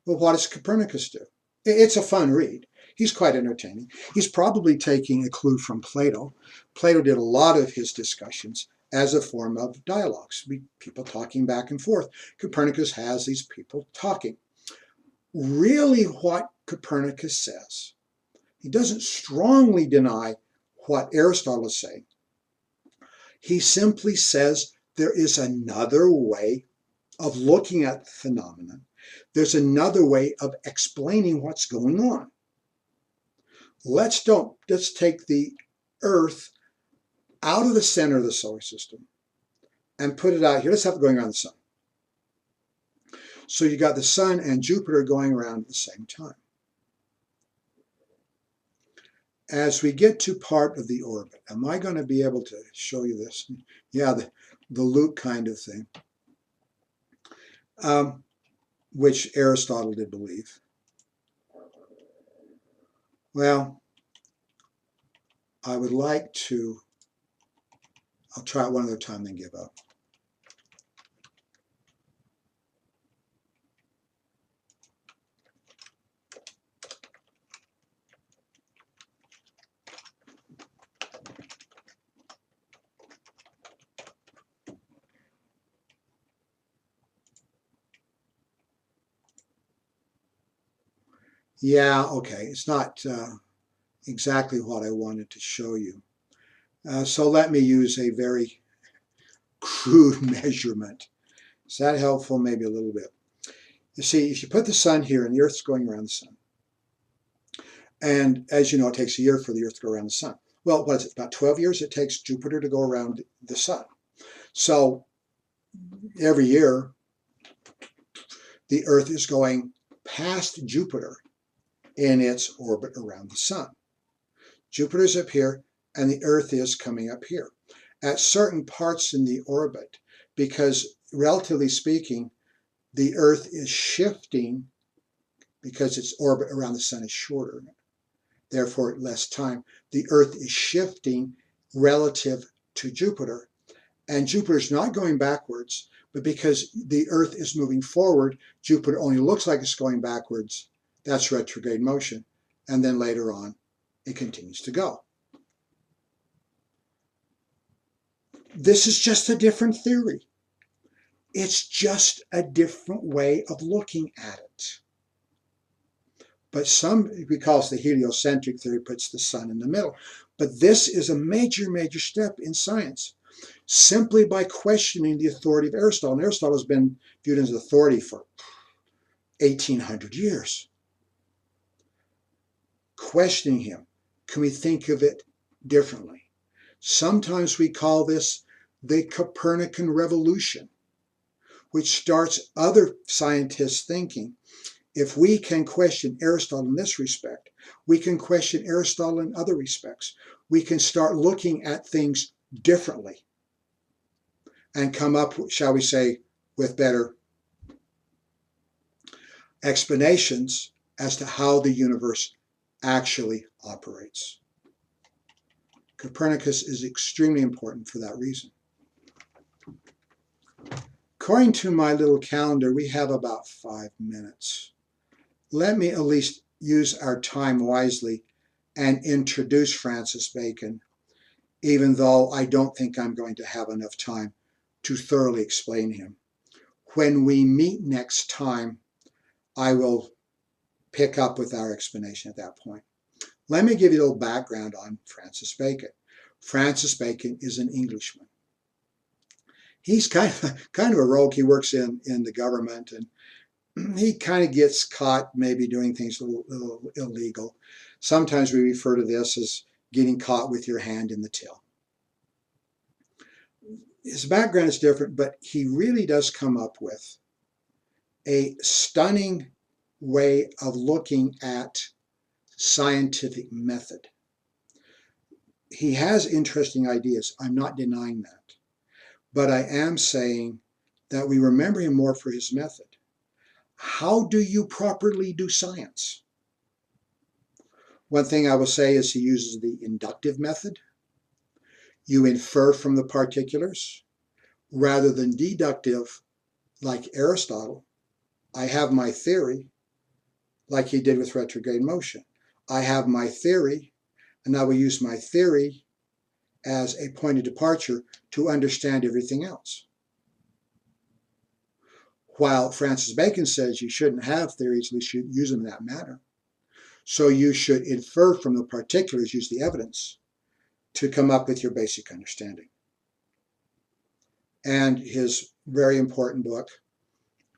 Well, what does Copernicus do? It's a fun read. He's quite entertaining. He's probably taking a clue from Plato. Plato did a lot of his discussions as a form of dialogues, people talking back and forth. Copernicus has these people talking. Really what Copernicus says, he doesn't strongly deny what Aristotle is saying. He simply says there is another way of looking at the phenomenon. There's another way of explaining what's going on. Let's take the Earth out of the center of the solar system and put it out here. Let's have it going around the sun. So you got the sun and Jupiter going around at the same time. As we get to part of the orbit, am I going to be able to show you this? Yeah, the loop kind of thing, which Aristotle did believe. Well, I would like to, I'll try it one other time, then give up. Yeah, okay, it's not exactly what I wanted to show you. So let me use a very crude measurement. Is that helpful? Maybe a little bit. You see, if you put the sun here and the Earth's going around the sun, and as you know, it takes a year for the Earth to go around the sun. Well, what is it, about 12 years it takes Jupiter to go around the sun. So every year, the Earth is going past Jupiter in its orbit around the sun. Jupiter's up here, and the Earth is coming up here. At certain parts in the orbit, because relatively speaking, the Earth is shifting because its orbit around the sun is shorter, therefore less time. The Earth is shifting relative to Jupiter, and Jupiter's not going backwards, but because the Earth is moving forward, Jupiter only looks like it's going backwards. That's retrograde motion, and then later on, it continues to go. This is just a different theory. It's just a different way of looking at it. But because the heliocentric theory puts the sun in the middle. But this is a major, major step in science, simply by questioning the authority of Aristotle. And Aristotle has been viewed as authority for 1,800 years. Questioning him, can we think of it differently? Sometimes we call this the Copernican revolution, which starts other scientists thinking, if we can question Aristotle in this respect, we can question Aristotle in other respects. We can start looking at things differently and come up, shall we say, with better explanations as to how the universe actually operates. Copernicus is extremely important for that reason. According to my little calendar, we have about 5 minutes. Let me at least use our time wisely and introduce Francis Bacon, even though I don't think I'm going to have enough time to thoroughly explain him. When we meet next time, I will pick up with our explanation at that point. Let me give you a little background on Francis Bacon. Francis Bacon is an Englishman. He's kind of a rogue. He works in the government, and he kind of gets caught maybe doing things a little illegal. Sometimes we refer to this as getting caught with your hand in the till. His background is different, but he really does come up with a stunning way of looking at scientific method. He has interesting ideas. I'm not denying that. But I am saying that we remember him more for his method. How do you properly do science? One thing I will say is he uses the inductive method. You infer from the particulars rather than deductive like Aristotle. I have my theory, like he did with retrograde motion. I have my theory, and I will use my theory as a point of departure to understand everything else. While Francis Bacon says you shouldn't have theories, we should use them in that manner. So you should infer from the particulars, use the evidence, to come up with your basic understanding. And his very important book,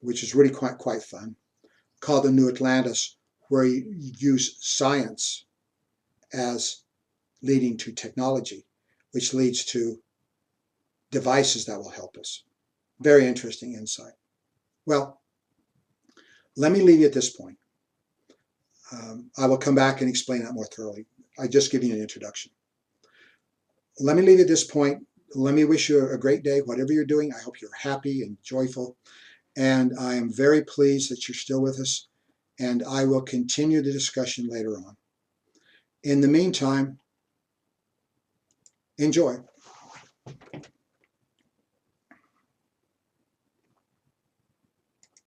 which is really quite fun, called The New Atlantis, where you use science as leading to technology, which leads to devices that will help us. Very interesting insight. Well, let me leave you at this point. I will come back and explain that more thoroughly. I just give you an introduction. Let me leave you at this point. Let me wish you a great day, whatever you're doing. I hope you're happy and joyful. And I am very pleased that you're still with us. And I will continue the discussion later on. In the meantime, enjoy.